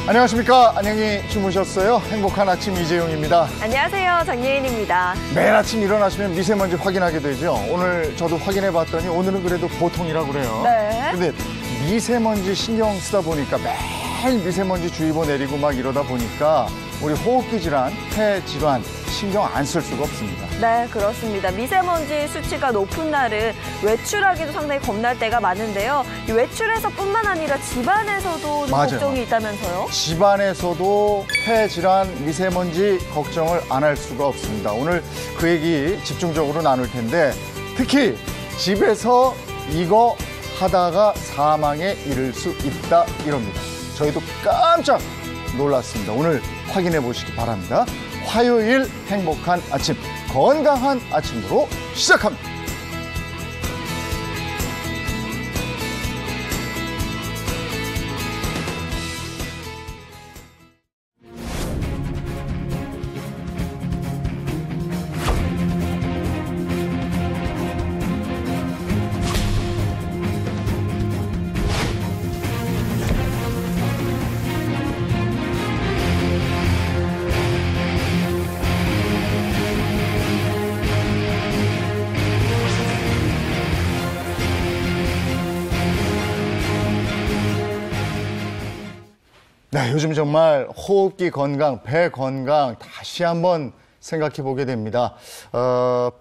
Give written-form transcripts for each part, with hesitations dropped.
안녕하십니까. 안녕히 주무셨어요? 행복한 아침 이재용입니다. 안녕하세요. 장예인입니다. 매일 아침 일어나시면 미세먼지 확인하게 되죠. 오늘 저도 확인해 봤더니 오늘은 그래도 보통이라고 그래요. 네. 근데 미세먼지 신경 쓰다 보니까 매일 미세먼지 주의보 내리고 막 이러다 보니까 우리 호흡기 질환, 폐 질환 신경 안 쓸 수가 없습니다. 네, 그렇습니다. 미세먼지 수치가 높은 날은 외출하기도 상당히 겁날 때가 많은데요. 이 외출에서뿐만 아니라 집안에서도 맞아요. 걱정이 있다면서요? 집안에서도 폐 질환, 미세먼지 걱정을 안 할 수가 없습니다. 오늘 그 얘기 집중적으로 나눌 텐데 특히 집에서 이거 하다가 사망에 이를 수 있다 이럽니다. 저희도 깜짝 놀랐습니다. 오늘 확인해 보시기 바랍니다. 화요일 행복한 아침, 건강한 아침으로 시작합니다. 네, 요즘 정말 호흡기 건강, 배 건강 다시 한번 생각해 보게 됩니다.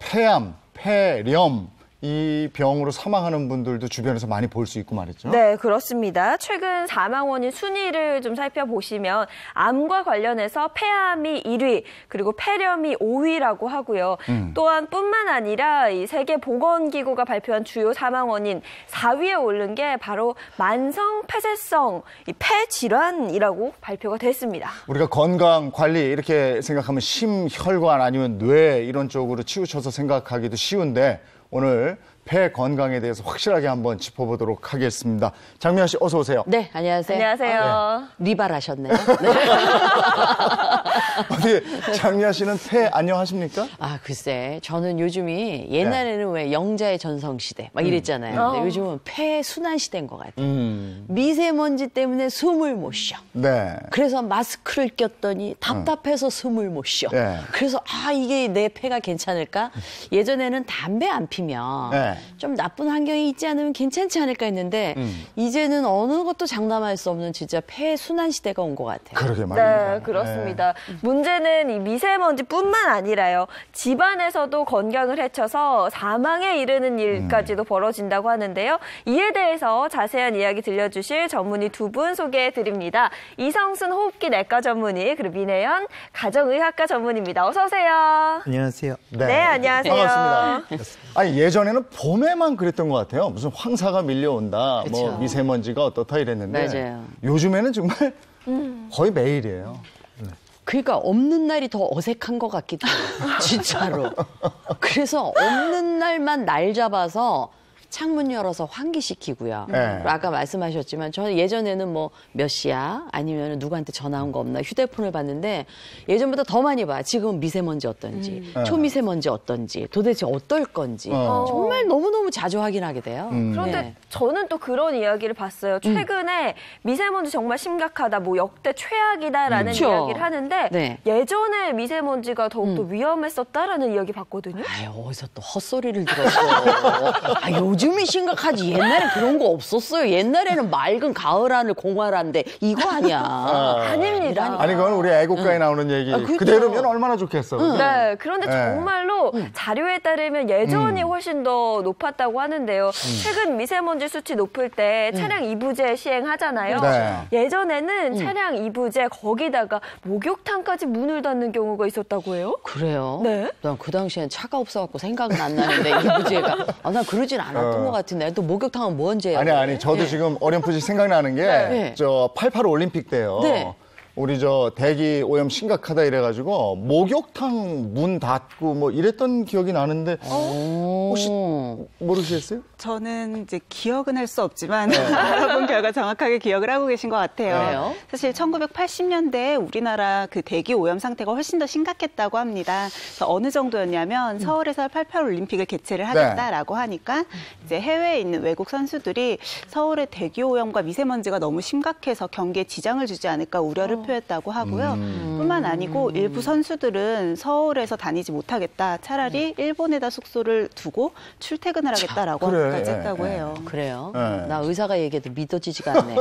폐암, 폐렴 이 병으로 사망하는 분들도 주변에서 많이 볼 수 있고 말이죠. 네, 그렇습니다. 최근 사망 원인 순위를 좀 살펴보시면 암과 관련해서 폐암이 1위, 그리고 폐렴이 5위라고 하고요. 또한 뿐만 아니라 이 세계보건기구가 발표한 주요 사망 원인 4위에 오른 게 바로 만성 폐쇄성 이 폐질환이라고 발표가 됐습니다. 우리가 건강 관리 이렇게 생각하면 심혈관 아니면 뇌 이런 쪽으로 치우쳐서 생각하기도 쉬운데 오늘 폐 건강에 대해서 확실하게 한번 짚어보도록 하겠습니다. 장미아 씨 어서 오세요. 네, 안녕하세요. 안녕하세요. 리발하셨네요. 네. 어디 장미아 씨는 폐 안녕하십니까? 아, 글쎄, 저는 요즘이 옛날에는 왜 영자의 전성시대 막 이랬잖아요. 근데 요즘은 폐 순환 시대인 것 같아요. 미세먼지 때문에 숨을 못 쉬어. 네. 그래서 마스크를 꼈더니 답답해서 숨을 못 쉬어. 네. 그래서 이게 내 폐가 괜찮을까? 예전에는 담배 안 피면 네. 좀 나쁜 환경이 있지 않으면 괜찮지 않을까 했는데 이제는 어느 것도 장담할 수 없는 진짜 폐 순환 시대가 온 것 같아요. 그러게 말입니다. 네, 그렇습니다. 문제는 이 미세먼지뿐만 아니라요. 집안에서도 건강을 해쳐서 사망에 이르는 일까지도 벌어진다고 하는데요. 이에 대해서 자세한 이야기 들려주실 전문의 두 분 소개해드립니다. 이성순 호흡기 내과 전문의, 그리고 민혜연 가정의학과 전문의입니다. 어서 오세요. 안녕하세요. 네, 안녕하세요. 반갑습니다. 아니 예전에는 봄에만 그랬던 것 같아요. 무슨 황사가 밀려온다, 그쵸. 뭐 미세먼지가 어떻다 이랬는데 맞아요. 요즘에는 정말 거의 매일이에요. 그러니까 없는 날이 더 어색한 것 같기도 해요. 진짜로. 그래서 없는 날만 날 잡아서 창문 열어서 환기시키고요. 네. 아까 말씀하셨지만 저는 예전에는 뭐 몇 시야 아니면 누구한테 전화 온 거 없나 휴대폰을 봤는데 예전보다 더 많이 봐. 지금 미세먼지 어떤지, 초미세먼지 어떤지, 도대체 어떨 건지 정말 너무너무 자주 확인하게 돼요. 그런데 네. 저는 또 그런 이야기를 봤어요. 최근에 미세먼지 정말 심각하다, 뭐 역대 최악이다라는 그렇죠. 이야기를 하는데 네. 예전에 미세먼지가 더욱더 위험했었다라는 이야기 봤거든요. 아유, 어디서 또 헛소리를 들었어. 요즘이 심각하지. 옛날엔 그런 거 없었어요. 옛날에는 맑은 가을 하늘 공활한데 이거 아니야. 아닙니다. 아니 그건 우리 애국가에 나오는 얘기 그렇죠. 그대로면 얼마나 좋겠어. 그죠? 네, 그런데 네. 정말로 자료에 따르면 예전이 훨씬 더 높았다고 하는데요. 최근 미세먼지 수치 높을 때 차량 이부제 시행하잖아요. 네. 예전에는 차량 이부제 거기다가 목욕탕까지 문을 닫는 경우가 있었다고 해요. 그래요? 네. 난 그 당시엔 차가 없어갖고 생각은 안 나는데 이부제가 난 그러진 않았던 것 같은데 또 목욕탕은 뭐 언제 해요? 아니 저도 지금 어렴풋이 생각나는 게 네. 저 88 올림픽 때요. 네. 우리 저 대기 오염 심각하다 이래가지고 목욕탕 문 닫고 뭐 이랬던 기억이 나는데 혹시 모르시겠어요? 저는 이제 기억은 할 수 없지만 알아본 결과 정확하게 기억을 하고 계신 것 같아요. 그래요? 사실 1980년대에 우리나라 그 대기 오염 상태가 훨씬 더 심각했다고 합니다. 그래서 어느 정도였냐면 서울에서 88 올림픽을 개최를 하겠다라고 하니까 이제 해외에 있는 외국 선수들이 서울의 대기 오염과 미세먼지가 너무 심각해서 경기에 지장을 주지 않을까 우려를 표했다고 하고요. 뿐만 아니고 일부 선수들은 서울에서 다니지 못하겠다. 차라리 일본에다 숙소를 두고 출퇴근을 하겠다라고 하기까지 했다고 해요. 그래요? 네. 나 의사가 얘기해도 믿어지지가 않네.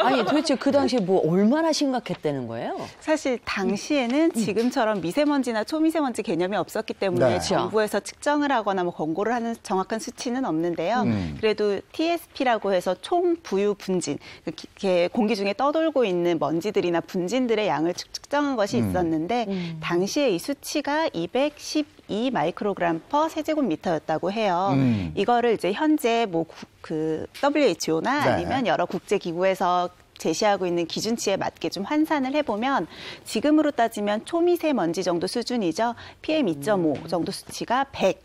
아니 도대체 그 당시에 뭐 얼마나 심각했다는 거예요? 사실 당시에는 지금처럼 미세먼지나 초미세먼지 개념이 없었기 때문에 네. 정부에서 측정을 하거나 뭐 권고를 하는 정확한 수치는 없는데요. 그래도 TSP라고 해서 총 부유 분진, 이렇게 공기 중에 떠돌고 있는 먼지들이나 분진들의 양을 측정한 것이 있었는데 당시에 이 수치가 212 마이크로그램 퍼 세제곱미터였다고 해요. 이거를 이제 현재 뭐 그 WHO나 네. 아니면 여러 국제 기구에서 제시하고 있는 기준치에 맞게 좀 환산을 해보면 지금으로 따지면 초미세먼지 정도 수준이죠. PM2.5 정도 수치가 100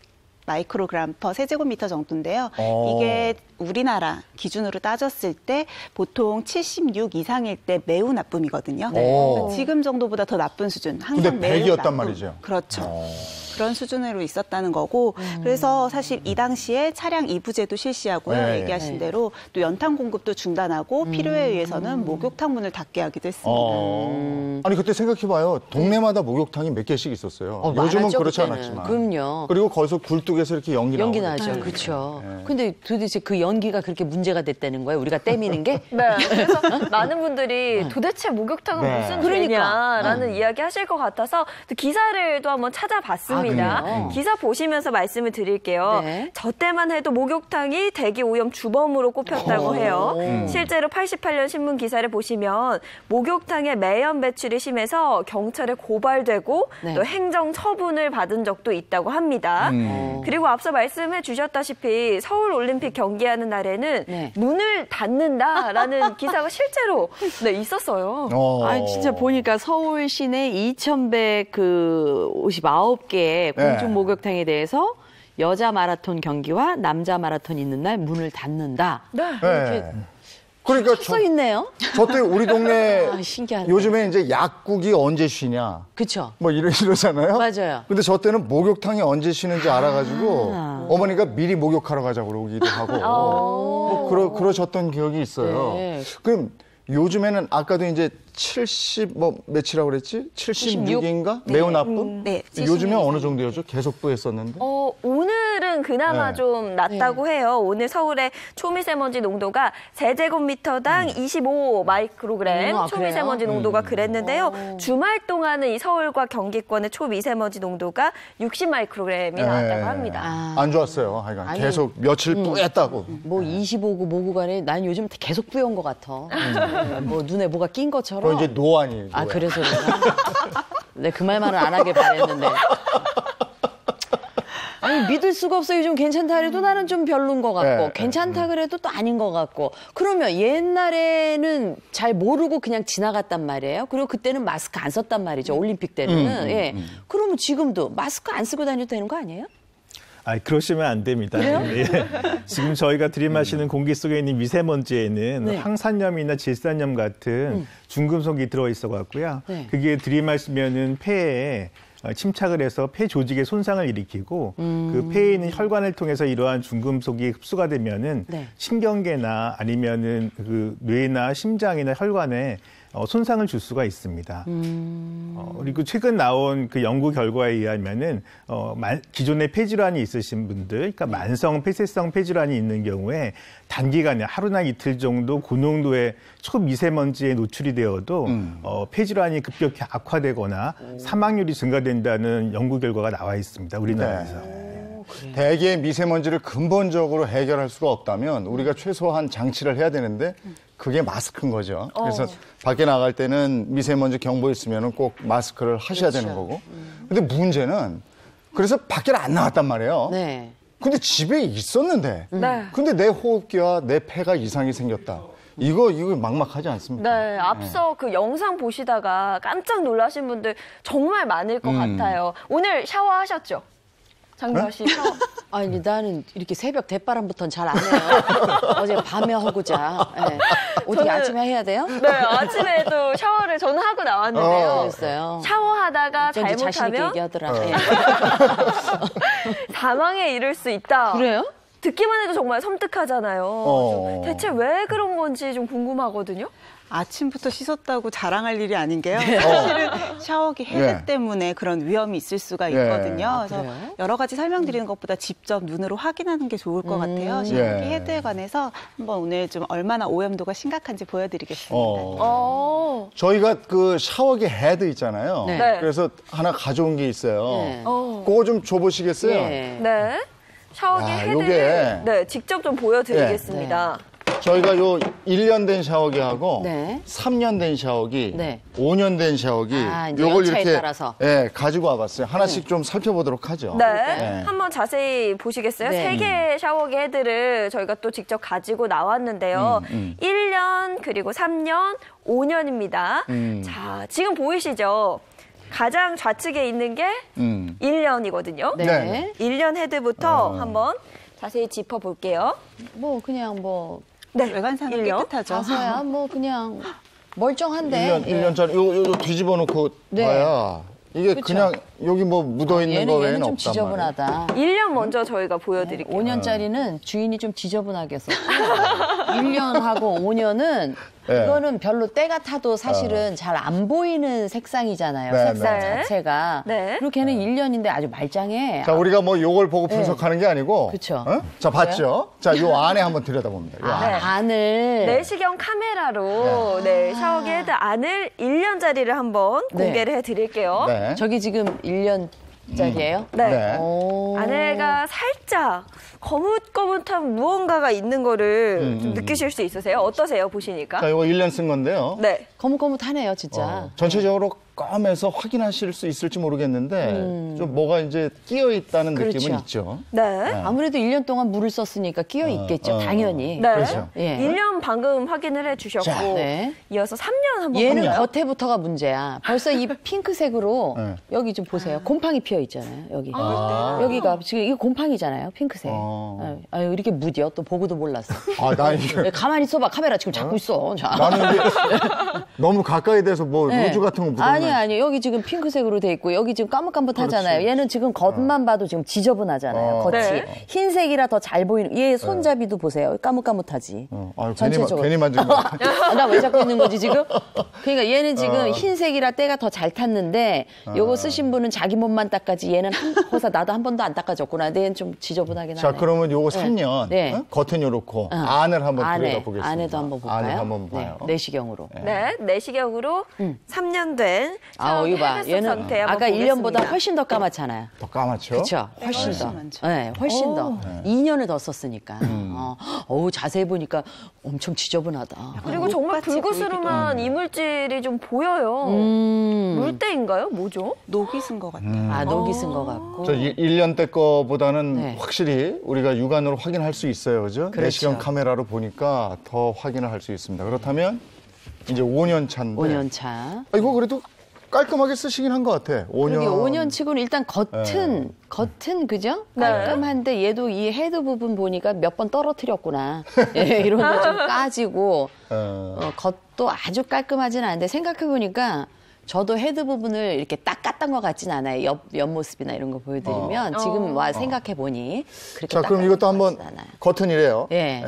마이크로그램 퍼 세제곱미터 정도인데요. 이게 우리나라 기준으로 따졌을 때 보통 76 이상일 때 매우 나쁨이거든요. 그러니까 지금 정도보다 더 나쁜 수준. 항상 근데 매우 100이었단 나쁨. 말이죠. 그렇죠. 그런 수준으로 있었다는 거고 그래서 사실 이 당시에 차량 이부제도 실시하고요. 네. 얘기하신 대로 또 연탄 공급도 중단하고 필요에 의해서는 목욕탕 문을 닫게 하기도 했습니다. 아니 그때 생각해봐요. 동네마다 목욕탕이 몇 개씩 있었어요. 요즘은 많았죠, 그렇지 그때는. 않았지만. 그럼요. 그리고 거기서 굴뚝에서 이렇게 연기 나죠. 나오고. 그렇죠. 근데 도대체 그 연기가 그렇게 문제가 됐다는 거예요? 우리가 때미는 게? 네. 그래서 많은 분들이 도대체 목욕탕은 네. 무슨 그러니까. 죄냐라는 이야기 하실 것 같아서 또 기사를 또 한번 찾아봤습니다. 아, 그래요? 기사 보시면서 말씀을 드릴게요. 네. 저 때만 해도 목욕탕이 대기 오염 주범으로 꼽혔다고 해요. 실제로 88년 신문 기사를 보시면 목욕탕의 매연 배출이 심해서 경찰에 고발되고 네. 또 행정 처분을 받은 적도 있다고 합니다. 그리고 앞서 말씀해 주셨다시피 서울 올림픽 경기하는 날에는 네. 문을 닫는다라는 기사가 실제로 있었어요. 아니 진짜 보니까 서울 시내 2,159개의 공중 목욕탕에 대해서 여자 마라톤 경기와 남자 마라톤 있는 날 문을 닫는다. 네. 네. 그러니까 써 있네요. 저때 우리 동네 아, 신기하네. 요즘에 이제 약국이 언제 쉬냐 그렇죠. 뭐 이러잖아요. 맞아요. 근데 저 때는 목욕탕이 언제 쉬는지 알아가지고 어머니가 미리 목욕하러 가자고 그러기도 하고 뭐 그러셨던 기억이 있어요. 네. 그럼 요즘에는 아까도 이제 70 뭐 몇이라고 그랬지? 76인가? 매우 나쁨? 네, 요즘에 어느 정도였죠? 계속 부했었는데. 오늘은 그나마 네. 좀 낮다고 해요. 오늘 서울의 초미세먼지 농도가 세제곱미터당 25 마이크로그램 아, 초미세먼지 그래요? 농도가 그랬는데요. 주말 동안은 이 서울과 경기권의 초미세먼지 농도가 60 마이크로그램이 나왔다고 합니다. 안 좋았어요. 하여간 아니, 계속 며칠 뿌였다고. 뭐 25구 뭐구 간에 난 요즘 계속 뿌연 것 같아. 뭐 눈에 뭐가 낀 것처럼. 그건 이제 노안이에요. 아 노안. 그래서 그런가? 네, 그 말만은 안 하길 바랬는데. 아니 믿을 수가 없어. 요즘 괜찮다 그래도 나는 좀 별론 것 같고 네, 괜찮다 그래도 또 아닌 것 같고. 그러면 옛날에는 잘 모르고 그냥 지나갔단 말이에요. 그리고 그때는 마스크 안 썼단 말이죠. 올림픽 때는. 예. 그러면 지금도 마스크 안 쓰고 다녀도 되는 거 아니에요? 아, 그러시면 안 됩니다. 예. 지금 저희가 들이마시는 공기 속에 있는 미세먼지에는 네. 황산염이나 질산염 같은 중금속이 들어있어 갖고요. 네. 그게 들이마시면은 폐에 침착을 해서 폐 조직에 손상을 일으키고 그 폐에 있는 혈관을 통해서 이러한 중금속이 흡수가 되면은 네. 신경계나 아니면은 그 뇌나 심장이나 혈관에 손상을 줄 수가 있습니다. 그리고 최근 나온 그 연구 결과에 의하면은 기존에 폐질환이 있으신 분들, 그러니까 만성 폐쇄성 폐질환이 있는 경우에 단기간에 하루나 이틀 정도 고농도의 초미세먼지에 노출이 되어도 폐질환이 급격히 악화되거나 사망률이 증가된다는 연구 결과가 나와 있습니다. 우리나라에서. 대기의 미세먼지를 근본적으로 해결할 수가 없다면 우리가 최소한 장치를 해야 되는데 그게 마스크인 거죠. 그래서 밖에 나갈 때는 미세먼지 경보 있으면 꼭 마스크를 하셔야 되는 거고. 근데 문제는 그래서 밖에 안 나왔단 말이에요. 네. 근데 집에 있었는데 네. 근데 내 호흡기와 내 폐가 이상이 생겼다. 이거 막막하지 않습니까? 네, 앞서 그 영상 보시다가 깜짝 놀라신 분들 정말 많을 것 같아요. 오늘 샤워하셨죠? 장미화 씨 샤워. 아니 나는 이렇게 새벽 대바람부터는 잘 안 해요. 어제 밤에 하고 자. 네. 어떻게 아침에 해야 돼요? 네, 아침에도 샤워를 저는 하고 나왔는데요. 그랬어요. 샤워하다가 어쩐지 자신 있게 잘못하면 얘기하더라. 사망에 이를 수 있다. 그래요? 듣기만 해도 정말 섬뜩하잖아요. 대체 왜 그런 건지 좀 궁금하거든요. 아침부터 씻었다고 자랑할 일이 아닌 게요. 사실은 샤워기 헤드 네. 때문에 그런 위험이 있을 수가 네. 있거든요. 그래서 그래요? 여러 가지 설명드리는 것보다 직접 눈으로 확인하는 게 좋을 것 같아요. 샤워기 예. 헤드에 관해서 한번 오늘 좀 얼마나 오염도가 심각한지 보여드리겠습니다. 저희가 그 샤워기 헤드 있잖아요. 네. 네. 그래서 하나 가져온 게 있어요. 네. 그거 좀 줘보시겠어요? 예. 네. 샤워기 야, 헤드를 요게- 네, 직접 좀 보여드리겠습니다. 저희가 요 1년 된 샤워기하고 네. 3년 된 샤워기, 네. 5년 된 샤워기 아, 이제 요걸 연차에 이렇게 따라서. 예, 가지고 와봤어요. 하나씩 좀 살펴보도록 하죠. 네. 네. 한번 자세히 보시겠어요? 네. 3개의 샤워기 헤드를 저희가 또 직접 가지고 나왔는데요. 1년, 그리고 3년, 5년입니다. 자, 지금 보이시죠? 가장 좌측에 있는 게 1년이거든요. 네. 네. 1년 헤드부터 한번 자세히 짚어볼게요. 뭐 그냥 뭐 네. 외관상은 1년. 깨끗하죠. 가서야 뭐 그냥 멀쩡한데. 1년짜리 요 뒤집어 놓고 네. 봐야 이게 그쵸. 그냥 여기 뭐 묻어 있는 거 외에는 얘는 좀 없단 말이에요. 지저분하다. 1년 먼저 저희가 보여드릴게요. 5년짜리는 주인이 좀 지저분하게 썼고 1년하고 5년은 네. 이거는 별로 때가 타도 사실은 잘 안 보이는 색상이잖아요. 네, 색상 네. 자체가. 네. 그리고 걔는 1년인데 아주 말짱해. 자, 우리가 뭐 요걸 보고 분석하는 게 아니고. 그쵸. 어? 자, 봤죠? 자, 요 안에 한번 들여다봅니다. 요 안에. 안을. 내시경 카메라로 네, 샤워기 헤드 안을 1년짜리를 한번 네. 공개를 해드릴게요. 네. 저기 지금 1년짜리예요? 네. 네. 오. 안에가 살짝 거뭇거뭇한 무언가가 있는 거를 좀 느끼실 수 있으세요? 어떠세요? 보시니까? 자, 요거 1년 쓴 건데요. 네. 거뭇거뭇하네요, 진짜. 전체적으로 검해서 확인하실 수 있을지 모르겠는데 좀 뭐가 이제 끼어 있다는 그렇죠. 느낌은 있죠. 네. 아무래도 1년 동안 물을 썼으니까 끼어 있겠죠, 당연히. 네. 그렇죠. 예. 1년 방금 확인을 해주셨고 자, 네. 이어서 3년 한번 얘는 볼까요? 겉에부터가 문제야. 벌써 이 핑크색으로 네. 여기 좀 보세요. 곰팡이 피어 있잖아요. 여기. 여기가 지금 이거 곰팡이잖아요. 핑크색. 아유, 이렇게 무디어. 또 보고도 몰랐어. 아, 나 이게 가만히 있어봐. 카메라 지금 잡고 있어. 자. 나는 이게 너무 가까이 돼서 뭐 네. 루즈 같은 거 묻었나. 아니 여기 지금 핑크색으로 돼 있고 여기 지금 까뭇까뭇하잖아요. 그렇지. 얘는 지금 겉만 봐도 지금 지저분하잖아요. 겉이 네. 흰색이라 더 잘 보이는. 얘 손잡이도 보세요. 까뭇까뭇하지. 아유, 전체적으로. 괜히 만진 거 같아. 나 왜 잡고 있는 거지 지금? 그러니까 얘는 지금 흰색이라 때가 더 잘 탔는데 요거 쓰신 분은 자기 몸만 닦아지 얘는 한 호사 나도 한 번도 안 닦아줬구나. 근데 얘는 좀 지저분하긴 하네. 자, 그러면 요거 3년. 네. 어? 겉은 요렇고 안을 한번 안에, 들여다보겠습니다. 안에도 한번 볼까요? 안을 한번 봐요. 네, 내시경으로. 네. 내시경으로 3년 된 샤워기 이거 봐. 헤드 얘는 상태 한번 아까 1년보다 보겠습니다. 훨씬 더 까맣잖아요. 더 까맣죠? 그렇죠. 훨씬 더. 많죠. 네, 훨씬 더. 2년을 더 썼으니까. 어우, 자세히 보니까 엄청 지저분하다. 그리고 정말 똑같이 불구스름한 이물질이 좀 보여요. 물때인가요? 뭐죠? 녹이 쓴 것 같아요. 아, 녹이 쓴 것 같고. 저 1년 때 거보다는 네. 확실히 우리가 육안으로 확인할 수 있어요. 그죠? 그렇죠. 내시경 카메라로 보니까 더 확인을 할 수 있습니다. 그렇다면 이제 5년 차인데. 5년 차. 이거 그래도 깔끔하게 쓰시긴 한 것 같아. 5년. 그게 5년 치고는 일단 겉은 그죠? 네. 깔끔한데 얘도 이 헤드 부분 보니까 몇 번 떨어뜨렸구나. 예, 이런 거 좀 까지고 겉도 아주 깔끔하진 않은데 생각해 보니까 저도 헤드 부분을 이렇게 딱 깠던 것 같진 않아요. 옆모습이나 이런 거 보여드리면 지금 와 생각해 보니 그렇게 자, 그럼 딱 이것도 깠던 한번 것 같진 않아요. 겉은 이래요. 예.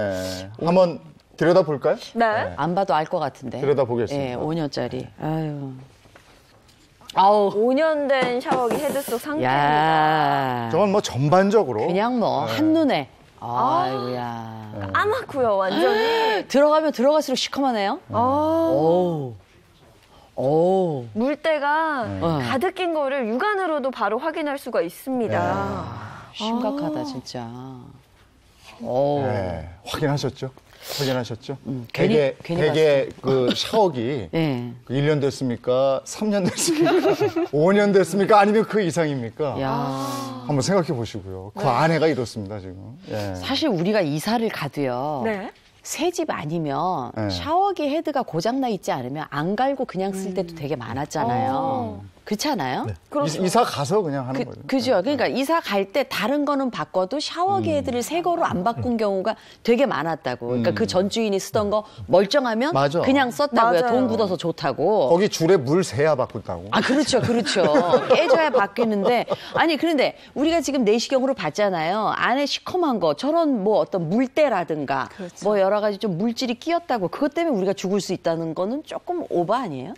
한번 들여다 볼까요? 네. 안 봐도 알 것 같은데. 들여다보겠습니다. 예, 5년짜리. 아유. 아우. 5년 된 샤워기 헤드 속 상태입니다. 야. 저건 뭐 전반적으로 그냥 뭐 한눈에. 아이고야. 까맣고요, 완전히. 들어가면 들어갈수록 시커먼해요. 오. 오. 물때가 네. 가득 낀 거를 육안으로도 바로 확인할 수가 있습니다. 심각하다 진짜. 오. 네, 확인하셨죠? 확인하셨죠? 괜히 되게 그 샤워기 네. 1년 됐습니까? 3년 됐습니까? 5년 됐습니까? 아니면 그 이상입니까? 야. 한번 생각해 보시고요. 그 안에가 이렇습니다, 지금. 예. 사실 우리가 이사를 가도요. 네. 새 집 아니면 네. 샤워기 헤드가 고장나 있지 않으면 안 갈고 그냥 쓸 때도 되게 많았잖아요. 그렇지 않아요? 네. 그렇죠. 이사 가서 그냥 하는 거죠. 그죠. 그러니까 이사 갈 때 다른 거는 바꿔도 샤워기 헤드를 새 거로 안 바꾼 경우가 되게 많았다고. 그러니까 그 전 주인이 쓰던 거 멀쩡하면 맞아. 그냥 썼다고요. 맞아요. 돈 굳어서 좋다고. 거기 줄에 물 새야 바꾼다고. 아, 그렇죠. 그렇죠. 깨져야 바뀌는데. 아니, 그런데 우리가 지금 내시경으로 봤잖아요. 안에 시커먼 거, 저런 뭐 어떤 물때라든가 뭐 여러 가지 좀 물질이 끼었다고 그것 때문에 우리가 죽을 수 있다는 거는 조금 오버 아니에요?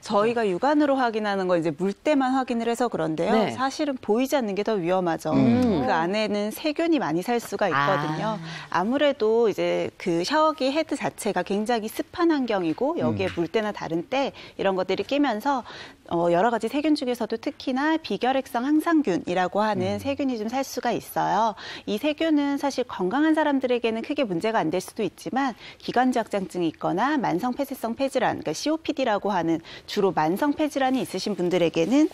저희가 육안으로 확인하는 건 이제 물때만 확인을 해서 그런데요. 네. 사실은 보이지 않는 게 더 위험하죠. 그 안에는 세균이 많이 살 수가 있거든요. 아무래도 이제 그 샤워기 헤드 자체가 굉장히 습한 환경이고 여기에 물때나 다른 때 이런 것들이 끼면서 여러 가지 세균 중에서도 특히나 비결핵성 항상균이라고 하는 세균이 좀 살 수가 있어요. 이 세균은 사실 건강한 사람들에게는 크게 문제가 안 될 수도 있지만 기관지 확장증이 있거나 만성 폐쇄성 폐질환, 그러니까 COPD라고 하는 주로 만성 폐질환이 있으신 분들에게는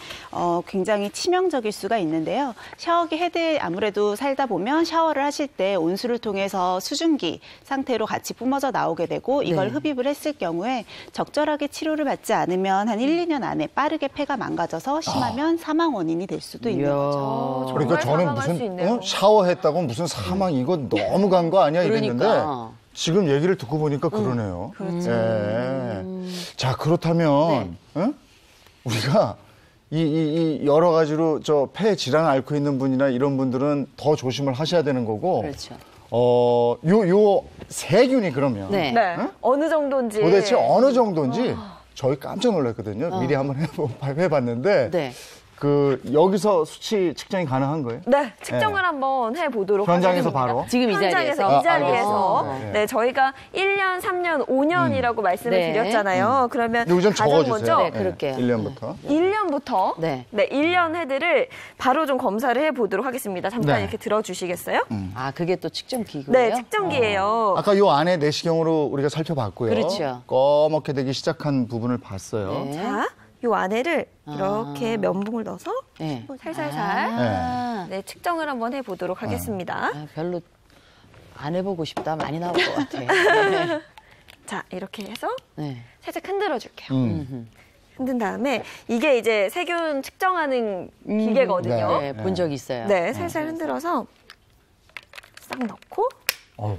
굉장히 치명적일 수가 있는데요. 샤워기 헤드에 아무래도 살다 보면 샤워를 하실 때 온수를 통해서 수증기 상태로 같이 뿜어져 나오게 되고 이걸 네. 흡입을 했을 경우에 적절하게 치료를 받지 않으면 한 1, 2년 안에 빠르게 폐가 망가져서 심하면 사망 원인이 될 수도 있는 이야. 거죠. 그러니까 정말 저는 사망할 수 무슨 있네요. 샤워했다고 무슨 사망 이거 너무 간 거 아니야 이랬는데 그러니까. 지금 얘기를 듣고 보니까 그러네요. 그렇죠. 예. 자 그렇다면 우리가 이 여러 가지로 저 폐 질환을 앓고 있는 분이나 이런 분들은 더 조심을 하셔야 되는 거고. 그렇죠. 요 세균이 그러면 네. 네. 어느 정도인지. 도대체 어느 정도인지 저희 깜짝 놀랐거든요. 미리 한번 해봤는데 네. 그 여기서 수치 측정이 가능한 거예요? 네, 측정을 한번 해보도록 현장에서 하겠습니다. 바로? 지금 이 현장에서 자리에서? 이 자리에서 알겠습니다. 네, 저희가 1년, 3년, 5년이라고 말씀을 네. 드렸잖아요. 그러면 여기 좀 가장 적어주세요. 먼저 네, 그럴게요. 1년부터. 1년부터 네. 1년 헤드를 바로 좀 검사를 해보도록 하겠습니다. 잠깐 네. 이렇게 들어주시겠어요? 아, 그게 또 측정 기구예요? 네, 측정기예요. 아까 요 안에 내시경으로 우리가 살펴봤고요. 그렇죠. 꺼멓게 되기 시작한 부분을 봤어요. 네. 자, 요 안에를 이렇게 면봉을 넣어서 네. 살살살 아, 네, 측정을 한번 해보도록 하겠습니다. 아, 별로 안 해보고 싶다. 많이 나올 것 같아. 네. 자, 이렇게 해서 네. 살짝 흔들어 줄게요. 음. 흔든 다음에 이게 이제 세균 측정하는 기계거든요. 네, 본 적 있어요. 네, 살살 흔들어서 싹 넣고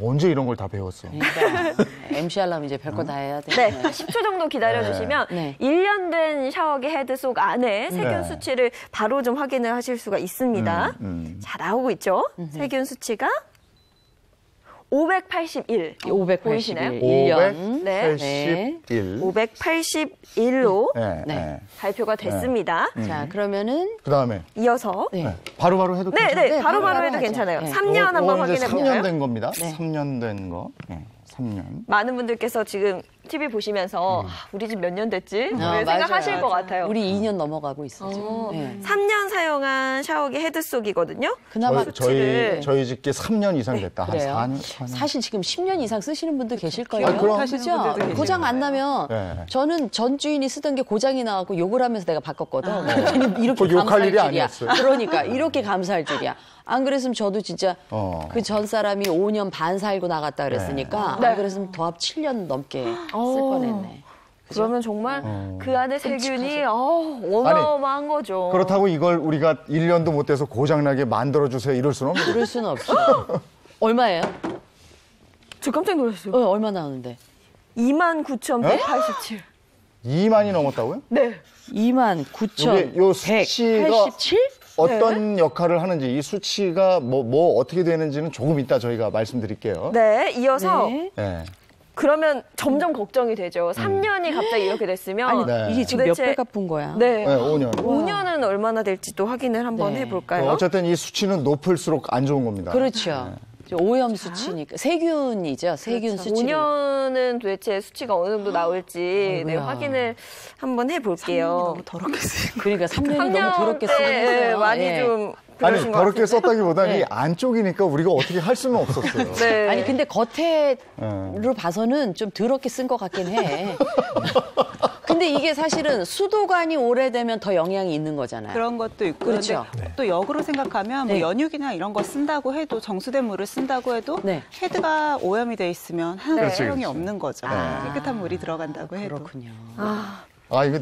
언제 이런 걸 다 배웠어? 그러니까 MC 하려면 이제 별거 다 해야 돼. 네, 10초 정도 기다려주시면 네. 1년 된 샤워기 헤드 속 안에 세균 네. 수치를 바로 좀 확인을 하실 수가 있습니다. 자, 나오고 있죠? 세균 수치가 581. 581. 보이시나요? 1년. 네. 581. 581로 네. 네. 네. 발표가 됐습니다. 자, 그러면은 그 다음에 이어서 네. 바로바로 해도 네, 괜찮아요? 네, 바로바로 바로 해도 하죠. 괜찮아요. 네. 3년 한번 이제 확인해 3년 볼까요? 된 겁니다. 네. 3년 된 거. 네. 3년. 많은 분들께서 지금 TV 보시면서 아, 우리 집 몇 년 됐지? 아, 생각하실 맞아요. 것 같아요. 우리 2년 넘어가고 있어 지금. 네. 3년 사용한 샤워기 헤드 속이거든요. 그나마 저희 집게 3년 이상 됐다. 그래요. 한 4년? 사실 지금 10년 이상 쓰시는 분들 계실 거예요. 아, 그럼. 하시는 분들도 계실 고장 안 나면 네. 저는 전 주인이 쓰던 게 고장이 나갖고 욕을 하면서 내가 바꿨거든. 그랬더니 이렇게 그거 욕할 감사할 일이 줄이야. 아니었어요. 그러니까 이렇게 감사할 줄이야. 안 그랬으면 저도 진짜 그 전 사람이 5년 반 살고 나갔다 그랬으니까 네. 안 그랬으면 더 합 7년 넘게 쓸 뻔했네. 그러면 정말 그 안에 세균이 어마어마한 거죠. 그렇다고 이걸 우리가 1년도 못 돼서 고장나게 만들어주세요. 이럴 수는 없는 그럴 수는 없어. 얼마예요? 저 깜짝 놀랐어요. 얼마 나오는데? 29,187. 2만이 넘었다고요? 네. 29,187? 29,187? 어떤 역할을 하는지 이 수치가 뭐 어떻게 되는지는 조금 이따 저희가 말씀드릴게요. 네, 이어서 네. 네. 그러면 점점 걱정이 되죠. 3년이 갑자기 이렇게 됐으면 아니, 네. 이게 지금 몇 도대체- 배 갚은 거야? 네. 네, 5년. 5년은 얼마나 될지도 확인을 한번 네. 해볼까요? 어쨌든 이 수치는 높을수록 안 좋은 겁니다. 그렇죠. 오염 수치니까 세균이죠. 세균 그렇죠. 수치. 5년은 도대체 수치가 어느 정도 나올지 네, 아이고야. 확인을 한번 해볼게요. 너무 더럽게 쓰인 거. 그러니까 3년이 3년 너무 더럽게 때 쓰였어요. 많이 예. 좀 아니 그러신 것 더럽게 같은데. 썼다기보다는 네. 이 안쪽이니까 우리가 어떻게 할 수는 없었어요. 네. 아니 근데 겉에로 봐서는 좀 더럽게 쓴 것 같긴 해. 근데 이게 사실은 수도관이 오래되면 더 영향이 있는 거잖아요. 그런 것도 있고 그렇죠. 그런데 또 역으로 생각하면 뭐 네. 연육이나 이런 거 쓴다고 해도 정수된 물을 쓴다고 해도 네. 헤드가 오염이 돼 있으면 하나도 그렇지, 소용이 그렇지. 없는 거죠. 깨끗한 물이 들어간다고 해도. 그렇군요. 이게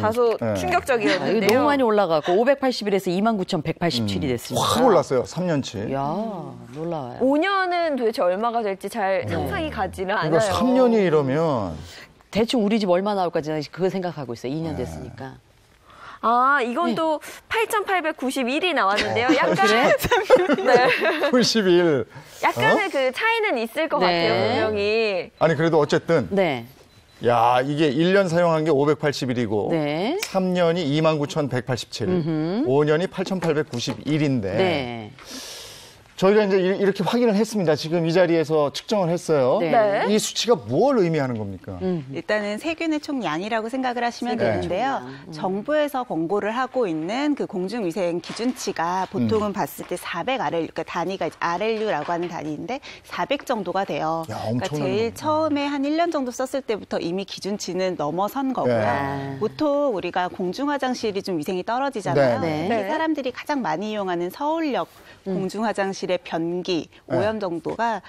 다소 네. 이거 충격적이었는데요. 너무 많이 올라가고 581에서 29,187이 됐습니다. 확 올랐어요. 3년치. 야, 놀라워요. 5년은 도대체 얼마가 될지 잘 상상이 가지는 않아요. 그러니까 3년이 이러면 대충 우리 집 얼마 나올까지 그거 생각하고 있어요. 2년 됐으니까. 이건 또 8,891이 나왔는데요. 아, 약간 네. 91. 약간의 그 차이는 있을 것 네. 같아요, 분명히. 아니 그래도 어쨌든 네. 야 이게 1년 사용한 게 581이고 네. 3년이 29,187, 5년이 8,891인데 네. 저희가 이제 이렇게 확인을 했습니다. 지금 이 자리에서 측정을 했어요. 네. 네. 이 수치가 뭘 의미하는 겁니까? 일단은 세균의 총량이라고 생각을 하시면 네. 되는데요. 정부에서 권고를 하고 있는 그 공중위생 기준치가 보통은 봤을 때 400 RL, 그러니까 단위가 이제 RLU라고 하는 단위인데 400 정도가 돼요. 야, 그러니까 엄청나네. 제일 처음에 한 1년 정도 썼을 때부터 이미 기준치는 넘어선 거고요. 네. 보통 우리가 공중화장실이 좀 위생이 떨어지잖아요. 네. 네. 특히 사람들이 가장 많이 이용하는 서울역 공중화장실의 변기 오염 정도가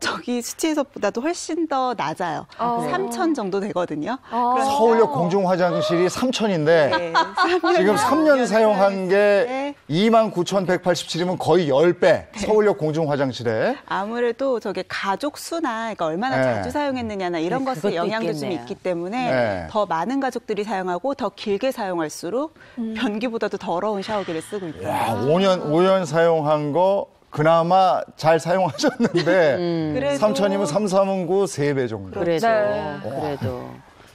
저기 수치에서보다도 훨씬 더 낮아요. 3,000 정도 되거든요. 그러니까 서울역 공중 화장실이 3,000인데 네, 지금 3년 사용한 게 네. 29,187이면 거의 10배. 서울역 공중 화장실에. 아무래도 저게 가족 수나 그러니까 얼마나 네. 자주 사용했느냐나 이런 네, 것에 그것도 영향도 좀 있겠네요. 있기 때문에 네. 더 많은 가족들이 사용하고 더 길게 사용할수록 변기보다도 더러운 샤워기를 쓰고 있다. 야, 5년 사용한 거 그나마 잘 사용하셨는데 그래도- 3,000이면 3, 3은 9, 3배 정도. 그래도 네. 그래도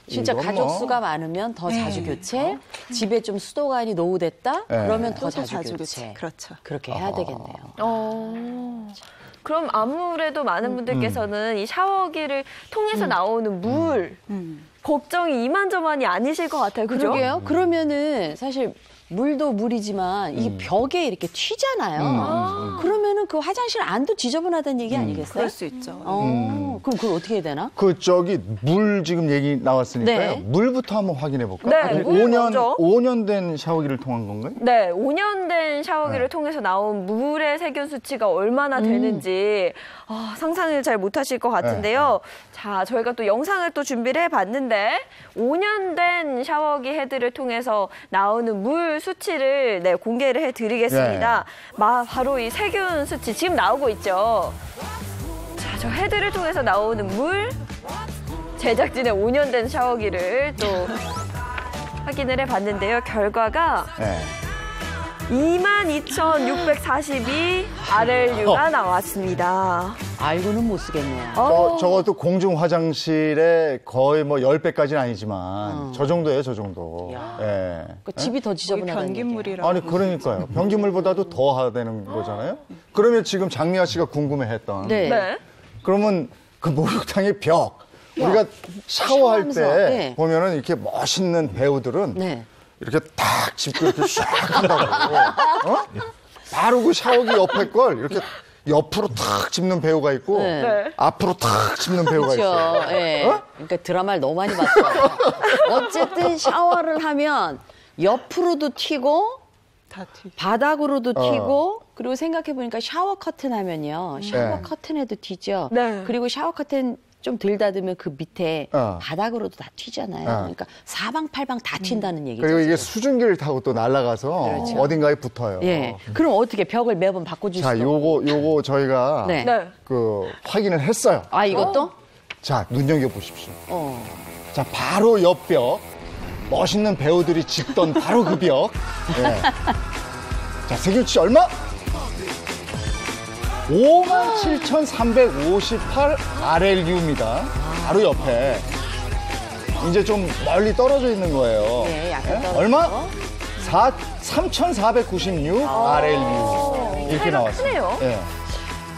진짜 이건 가족 뭐. 수가 많으면 더 자주 교체, 집에 좀 수도관이 노후됐다 네. 그러면 더 또 자주 교체. 그렇죠. 그렇게 해야 되겠네요. 그럼 아무래도 많은 분들께서는 이 샤워기를 통해서 나오는 물 걱정이 이만저만이 아니실 것 같아요. 그죠? 그러게요. 그러면은 사실 물도 물이지만 이게 벽에 이렇게 튀잖아요. 그러면은 그 화장실 안도 지저분하다는 얘기 아니겠어요? 그럴 수 있죠. 그럼 그걸 어떻게 해야 되나? 물 지금 얘기 나왔으니까요. 네. 물부터 한번 확인해 볼까요? 네, 물 먼저. 5년 된 샤워기를 통한 건가요? 네, 5년 된 샤워기를 네. 통해서 나온 물의 세균 수치가 얼마나 되는지 상상을 잘 못하실 것 같은데요. 자, 저희가 또 영상을 또 준비를 해봤는데 5년 된 샤워기 헤드를 통해서 나오는 물 수치를 공개를 해드리겠습니다. 바로 이 세균 수치 지금 나오고 있죠. 자, 저 헤드를 통해서 나오는 물 제작진의 5년 된 샤워기를 또 확인을 해봤는데요. 결과가 네. 22,642 RLU가 나왔습니다. 알고는 못 쓰겠네요. 저것도 공중 화장실에 거의 뭐 10배까지는 아니지만 저 정도예요, 저 정도. 예. 그 집이 더 거의 지저분하다는 얘기예요. 변기물이라고. 아니 그러니까요. 변기물보다도 더 하되는 거잖아요. 그러면 지금 장미아 씨가 궁금해했던 네. 네. 그러면 그 목욕탕의 벽 우리가 샤워할 때 샤워하면서, 네. 보면은 이렇게 멋있는 배우들은 네. 이렇게 탁 짚고 이렇게 샥 한다고. 바로 그 샤워기 옆에 걸 이렇게 옆으로 탁 짚는 배우가 있고 네. 네. 앞으로 탁 짚는 배우가 있어요. 그렇죠. 예. 그러니까 드라마를 너무 많이 봤어요. 어쨌든 샤워를 하면 옆으로도 튀고 다 튀. 바닥으로도 튀고 그리고 생각해 보니까 샤워 커튼 하면요. 샤워 네. 커튼에도 튀죠. 네. 그리고 샤워 커튼 좀 덜 닫으면 그 밑에 바닥으로도 다 튀잖아요. 그러니까 사방팔방 다 튄다는 얘기죠. 그리고 이게 지금. 수증기를 타고 또 날아가서 그렇죠. 어딘가에 붙어요. 예. 그럼 어떻게 벽을 매번 바꿔줄 자, 수도 요거 저희가 네. 네. 그 확인을 했어요. 아 이것도? 자, 눈여겨 보십시오. 어. 자, 바로 옆벽. 멋있는 배우들이 짚던 바로 그 벽. 예. 자, 세균치 얼마? 57,358 RLU입니다. 바로 옆에. 이제 좀 멀리 떨어져 있는 거예요. 네, 약간 예? 떨어지고. 얼마? 3,496 RLU. 이렇게 차이가 나왔어요. 크네요. 예.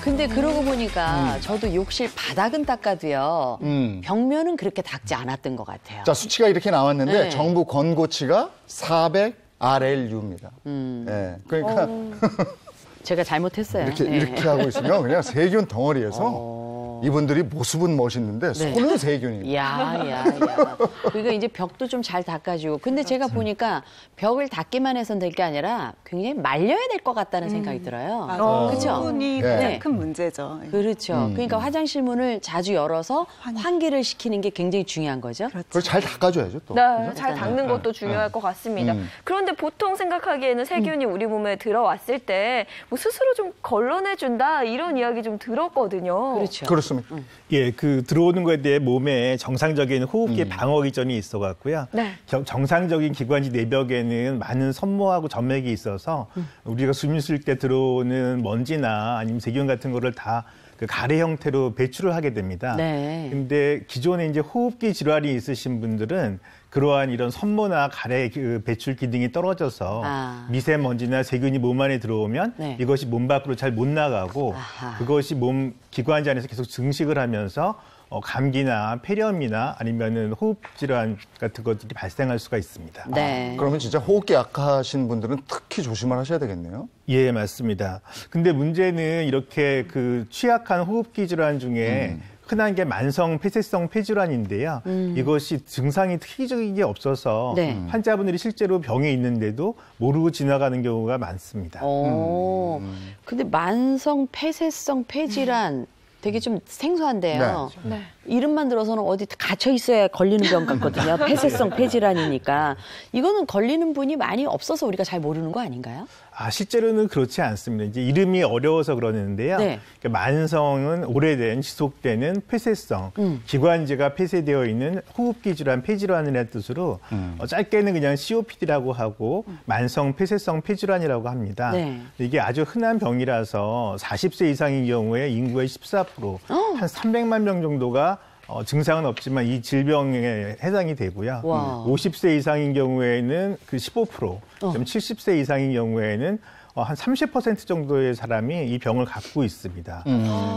근데 그러고 보니까 저도 욕실 바닥은 닦아도요. 벽면은 그렇게 닦지 않았던 것 같아요. 자, 수치가 이렇게 나왔는데 네. 정부 권고치가 400 RLU입니다. 예. 그러니까 제가 잘못했어요. 네. 이렇게 하고 있으면 그냥 세균 덩어리에서 이분들이 모습은 멋있는데 손은 세균이에요. 야. 그러니까 이제 벽도 좀 잘 닦아주고. 근데 제가 보니까 벽을 닦기만 해서는 될 게 아니라 굉장히 말려야 될 것 같다는 생각이 들어요. 그렇죠? 수분이 네. 가장 큰 문제죠. 그렇죠. 그러니까 화장실 문을 자주 열어서 환기를 시키는 게 굉장히 중요한 거죠. 그걸 잘 닦아줘야죠 또. 네, 잘 닦는 것도 중요할 것 같습니다. 그런데 보통 생각하기에는 세균이 우리 몸에 들어왔을 때 뭐 스스로 좀 걸러내준다 이런 이야기 좀 들었거든요. 그렇죠. 그렇습니다. 예, 그 들어오는 거에 대해 몸에 정상적인 호흡기 방어 기전이 있어 갖고요. 네. 정상적인 기관지 내벽에는 많은 선모하고 점맥이 있어서 우리가 숨 쉴 때 들어오는 먼지나 아니면 세균 같은 거를 다 그 가래 형태로 배출을 하게 됩니다. 네. 근데 기존에 이제 호흡기 질환이 있으신 분들은 그러한 이런 선모나 가래 그 배출 기능이 떨어져서 미세먼지나 세균이 몸 안에 들어오면 네. 이것이 몸 밖으로 잘 못 나가고 그것이 몸 기관지 안에서 계속 증식을 하면서 감기나 폐렴이나 아니면은 호흡 질환 같은 것들이 발생할 수가 있습니다. 네. 그러면 진짜 호흡기 약하신 분들은 특히 조심을 하셔야 되겠네요. 예, 맞습니다. 근데 문제는 이렇게 그 취약한 호흡기 질환 중에 흔한 게 만성 폐쇄성 폐질환인데요. 이것이 증상이 특이적인 게 없어서 네. 환자분들이 실제로 병에 있는데도 모르고 지나가는 경우가 많습니다. 근데 만성 폐쇄성 폐질환 되게 좀 생소한데요. 네. 이름만 들어서는 어디 갇혀 있어야 걸리는 병 같거든요. 폐쇄성 폐질환이니까. 이거는 걸리는 분이 많이 없어서 우리가 잘 모르는 거 아닌가요? 실제로는 그렇지 않습니다. 이제 이름이 어려워서 그러는데요. 네. 그러니까 만성은 오래된 지속되는 폐쇄성, 기관지가 폐쇄되어 있는 호흡기 질환, 폐질환이라는 뜻으로 짧게는 그냥 COPD라고 하고 만성 폐쇄성 폐질환이라고 합니다. 네. 이게 아주 흔한 병이라서 40세 이상인 경우에 인구의 14%, 한 300만 명 정도가 증상은 없지만 이 질병에 해당이 되고요. 와. 50세 이상인 경우에는 그 15%, 70세 이상인 경우에는 한 30% 정도의 사람이 이 병을 갖고 있습니다.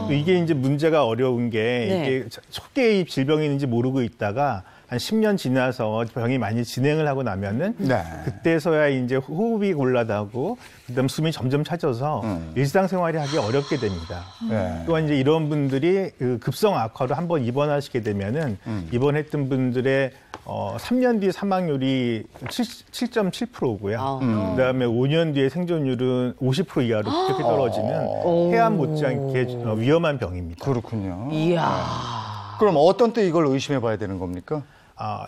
이게 이제 문제가 어려운 게 네. 이게 초기에 질병인지 모르고 있다가 한 10년 지나서 병이 많이 진행을 하고 나면은 네. 그때서야 이제 호흡이 곤란하고 그다음 숨이 점점 차져서 일상생활이 하기 어렵게 됩니다. 네. 또한 이제 이런 분들이 그 급성 악화로 한번 입원하시게 되면은 입원했던 분들의 3년 뒤에 사망률이 7.7%고요. 그다음에 5년 뒤에 생존율은 50% 이하로 급격히 떨어지는 폐암 못지않게 위험한 병입니다. 그렇군요. 이야. 그럼 어떤 때 이걸 의심해 봐야 되는 겁니까?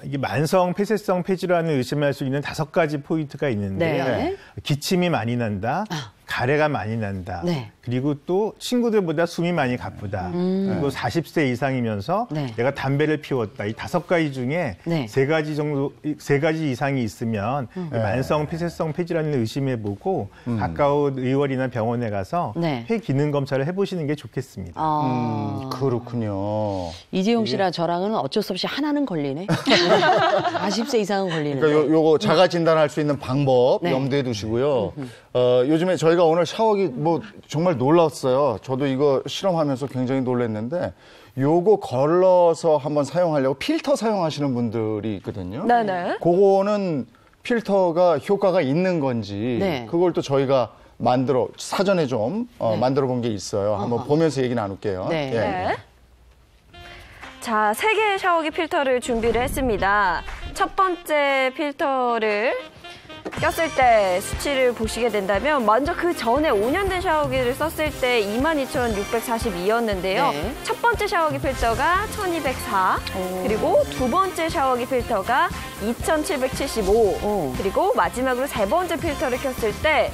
이게 만성 폐쇄성 폐질환을 의심할 수 있는 5가지 포인트가 있는데요. 네. 기침이 많이 난다. 가래가 많이 난다. 네. 그리고 또 친구들보다 숨이 많이 가쁘다. 그리고 40세 이상이면서 네. 내가 담배를 피웠다. 이 5가지 중에 네. 3가지 이상이 있으면 만성 폐쇄성 폐질환을 의심해보고 가까운 의원이나 병원에 가서 네. 폐 기능 검사를 해보시는 게 좋겠습니다. 그렇군요. 이재용 씨랑 저랑은 어쩔 수 없이 하나는 걸리네. 40세 이상은 걸리는데. 그러니까 요거 자가 진단할 수 있는 방법 네. 염두에 두시고요. 요즘에 저희가 오늘 샤워기 뭐 정말 놀랐어요. 저도 이거 실험하면서 굉장히 놀랐는데 요거 걸러서 한번 사용하려고 필터 사용하시는 분들이 있거든요. 네네. 그거는 필터가 효과가 있는 건지 네. 그걸 또 저희가 사전에 좀 만들어 본 게 있어요. 한번 보면서 얘기 나눌게요. 네. 예. 네. 자, 3개의 샤워기 필터를 준비를 했습니다. 첫 번째 필터를 꼈을 때 수치를 보시게 된다면 먼저 그 전에 5년 된 샤워기를 썼을 때 22,642였는데요. 네. 첫 번째 샤워기 필터가 1,204, 그리고 두 번째 샤워기 필터가 2,775, 그리고 마지막으로 세 번째 필터를 켰을 때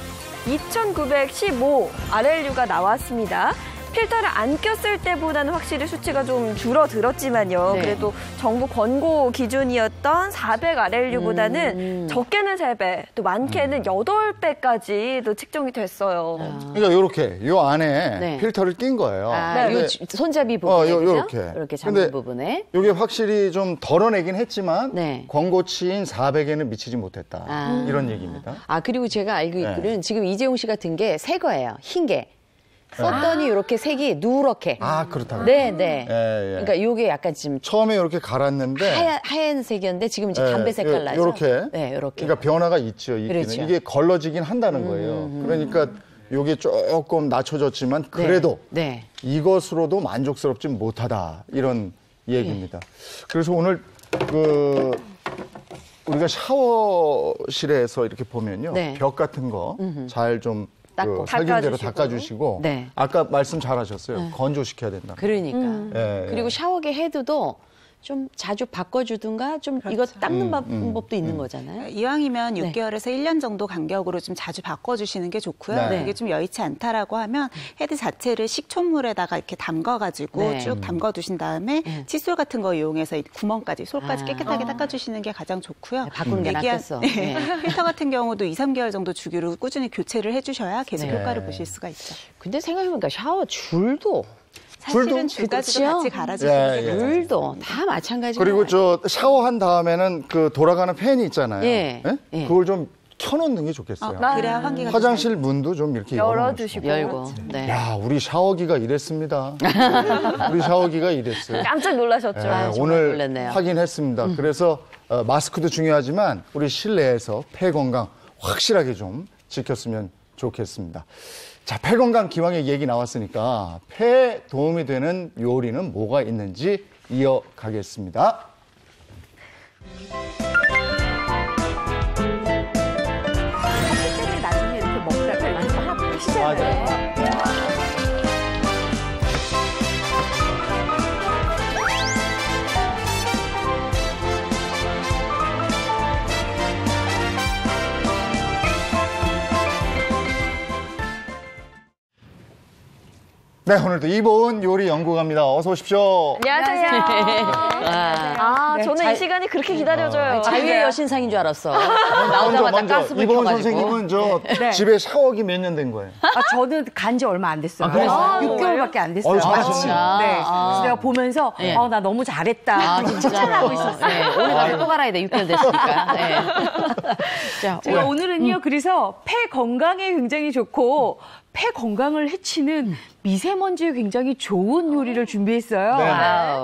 2,915 RLU가 나왔습니다. 필터를 안 꼈을 때보다는 확실히 수치가 좀 줄어들었지만요. 네. 그래도 정부 권고 기준이었던 400 RLU보다는 적게는 3배, 또 많게는 8배까지 또 측정이 됐어요. 그러니까 요렇게 요 안에 네. 필터를 낀 거예요. 네. 요 손잡이 부분에 요렇게. 이렇게 잡는 근데 부분에. 요게 확실히 좀 덜어내긴 했지만 네. 권고치인 400에는 미치지 못했다. 이런 얘기입니다. 그리고 제가 알고 있기로는 지금 이재용 씨 같은 게 새 거예요. 흰 게. 썼더니 이렇게 색이 누렇게. 그렇다고. 네, 네. 예. 그러니까 요게 약간 지금 처음에 이렇게 갈았는데 하얀색이었는데 지금 이제 예, 담배 색깔 나죠. 요렇게. 네, 요렇게. 그러니까 변화가 있죠. 있기는. 그렇죠. 이게 걸러지긴 한다는 거예요. 그러니까 요게 조금 낮춰졌지만 그래도 네. 이것으로도 만족스럽지 못하다 이런 얘기입니다. 그래서 오늘 우리가 샤워실에서 이렇게 보면요. 네. 벽 같은 거 잘 좀 닦고. 살균제로 닦아주시고 네. 아까 말씀 잘하셨어요. 건조시켜야 된다. 그러니까. 예, 그리고 샤워기 헤드도 좀 자주 바꿔주든가 좀 이거 닦는 방법도 있는 거잖아요. 이왕이면 네. 6개월에서 1년 정도 간격으로 좀 자주 바꿔주시는 게 좋고요. 네. 이게 좀 여의치 않다라고 하면 헤드 자체를 식초물에다가 이렇게 담가가지고 네. 쭉 담가두신 다음에 칫솔 같은 거 이용해서 이 구멍까지 솔까지 깨끗하게 닦아주시는 게 가장 좋고요. 네, 바꾸는 게 얘기한- 낫겠어. 네. 네. 필터 같은 경우도 2, 3개월 정도 주기로 꾸준히 교체를 해주셔야 계속 네. 효과를 보실 수가 있죠. 근데 생각해보니까 샤워 줄도 사실은 줄까지도 그렇죠? 같이 갈아주시는 게 예, 예. 줄도 다 마찬가지고. 그리고 저 샤워한 다음에는 그 돌아가는 팬이 있잖아요. 예. 예? 예. 그걸 좀 켜놓는 게 좋겠어요. 그래야 환기가 화장실 문도 좀 이렇게 열어두시고. 열고. 네. 야, 우리 샤워기가 이랬습니다. 우리 샤워기가 이랬어요. 깜짝 놀라셨죠. 예, 정말 오늘 놀랐네요. 확인했습니다. 그래서 마스크도 중요하지만 우리 실내에서 폐 건강 확실하게 좀 지켰으면 좋겠습니다. 자, 폐 건강 기왕에 얘기 나왔으니까 폐에 도움이 되는 요리는 뭐가 있는지 이어가겠습니다. 나중에 이렇게 먹다가 이렇게 하나 푸시잖아요. 네, 오늘도 이보은 요리 연구가입니다. 어서 오십시오. 안녕하세요. 아, 네, 저는 이 시간이 그렇게 기다려져요. 자유의 여신상인 줄 알았어. 나오자마자 가스불 이보은 켜가지고. 선생님은 저 네. 집에 샤워기 몇 년 된 거예요? 아, 저는 간 지 얼마 안 됐어요. 그랬어요? 6개월밖에 안 됐어요. 어휴, 잘하셨네요. 네. 아. 그래서 내가 보면서 네. 나 너무 잘했다. 아, 진짜. 칭찬하고 있었어요. 네, 오늘 가서 또 갈아야 돼. 6개월 됐으니까. 네. 자, 제가 오늘은요, 그래서 폐 건강에 굉장히 좋고, 폐 건강을 해치는 미세먼지에 굉장히 좋은 요리를 준비했어요. 네.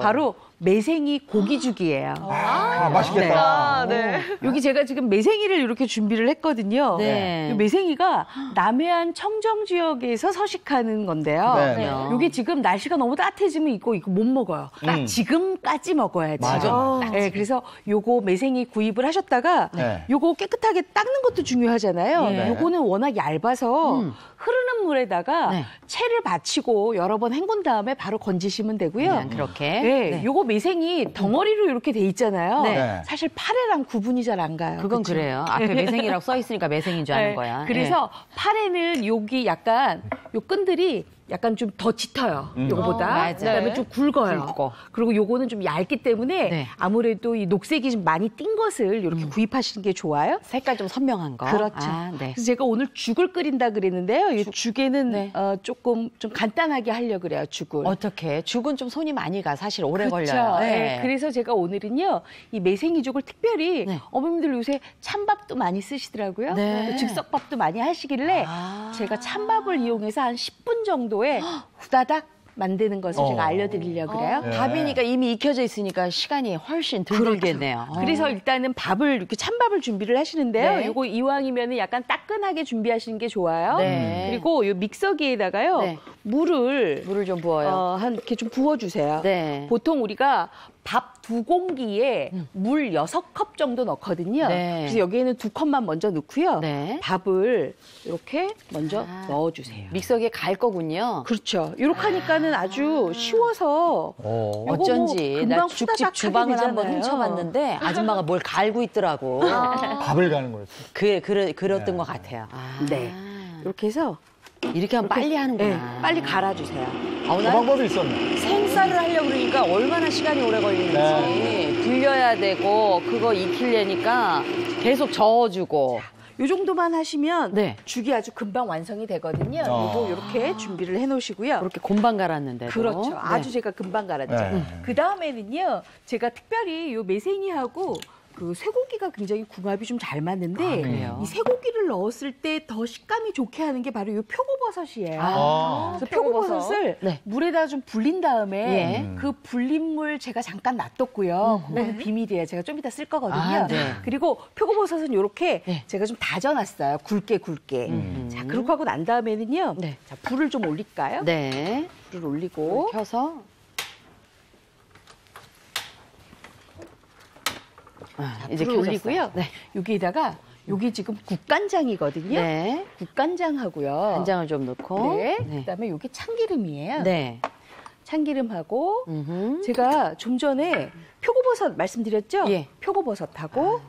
바로 매생이 고기죽이에요. 아, 맛있겠다. 네. 여기 제가 지금 매생이를 이렇게 준비를 했거든요. 네. 이 매생이가 남해안 청정 지역에서 서식하는 건데요. 네. 여기 지금 날씨가 너무 따뜻해지면 이거 못 먹어요. 딱 지금까지 먹어야지. 맞아. 네, 그래서 요거 매생이 구입을 하셨다가 네. 요거 깨끗하게 닦는 것도 중요하잖아요. 네. 요거는 워낙 얇아서 흐르는 물에다가 네. 채를 받치고 여러 번 헹군 다음에 바로 건지시면 되고요. 그냥 그렇게. 네, 네. 요거 매생이 덩어리로 이렇게 돼 있잖아요. 네. 사실 파래랑 구분이 잘 안 가요. 그건 그쵸? 그래요. 앞에 매생이라고 써 있으니까 매생인 줄 아는 네, 거야. 그래서 파래는 여기 약간 요 끈들이 약간 좀 더 짙어요. 요거보다. 맞아요. 그다음에 좀 굵어요. 굵고. 그리고 요거는 좀 얇기 때문에 네. 아무래도 이 녹색이 좀 많이 띈 것을 이렇게 구입하시는 게 좋아요. 색깔 좀 선명한 거. 그렇죠. 아, 네. 그래서 제가 오늘 죽을 끓인다 그랬는데요. 이 죽에는 네. 조금 좀 간단하게 하려고 그래요. 죽을. 어떻게? 죽은 좀 손이 많이 가. 사실 오래 그렇죠. 걸려요. 네. 그래서 제가 오늘은요, 이 매생이죽을 특별히 네. 어머님들 요새 찬밥도 많이 쓰시더라고요. 네. 또 즉석밥도 많이 하시길래 아. 제가 찬밥을 이용해서 한 10분 정도에 후다닥 만드는 것을 제가 알려드리려고 그래요. 네. 밥이니까 이미 익혀져 있으니까 시간이 훨씬 덜 들겠네요. 그래서 일단은 밥을 이렇게 찬밥을 준비를 하시는데요. 네. 요거 이왕이면 약간 따끈하게 준비하시는 게 좋아요. 네. 그리고 요 믹서기에다가요, 네. 물을 좀 부어요. 한 이렇게 좀 부어주세요. 네. 보통 우리가 밥 2공기에 물 6컵 정도 넣거든요. 네. 그래서 여기에는 2컵만 먼저 넣고요. 네. 밥을 이렇게 먼저 넣어주세요. 믹서기에 갈 거군요. 그렇죠. 이렇게 하니까는 아주 쉬워서 요거 뭐 어쩐지 금방 나 후다닥 죽집 하게 주방을 한번 되잖아요. 훔쳐봤는데 아줌마가 뭘 갈고 있더라고. 밥을 가는 거였어요. 그랬던 것 같아요. 아. 네. 이렇게 해서 이렇게 하면 빨리 하는구나. 네, 빨리 갈아주세요. 그 방법이 있었네. 생쌀을 하려고 그러니까 얼마나 시간이 오래 걸리는지 불려야 되고 그거 익히려니까 계속 저어주고. 요 정도만 하시면 네. 죽이 아주 금방 완성이 되거든요. 요거 이렇게 준비를 해놓으시고요. 그렇게 곰방 갈았는데도. 그렇죠. 네. 아주 제가 금방 갈았죠. 네. 그 다음에는요, 제가 특별히 요 매생이하고 그 쇠고기가 굉장히 궁합이 좀 잘 맞는데 그래요? 이 쇠고기를 넣었을 때 더 식감이 좋게 하는 게 바로 이 표고버섯이에요. 그래서 표고버섯을 네. 물에다 좀 불린 다음에 예. 그 불린 물 제가 잠깐 놔뒀고요. 그거는 비밀이에요. 제가 좀 이따 쓸 거거든요. 아, 네. 그리고 표고버섯은 이렇게 네. 제가 좀 다져놨어요. 굵게. 자, 그렇게 하고 난 다음에는요. 네. 자, 불을 좀 올릴까요? 네. 불을 올리고 켜서. 이제 올리고요. 네. 여기에다가 여기 지금 국간장이거든요. 네. 국간장하고요. 간장을 좀 넣고. 네. 네. 그다음에 여기 참기름이에요. 네. 참기름하고 음흠. 제가 좀 전에 표고버섯 말씀드렸죠? 예. 표고버섯하고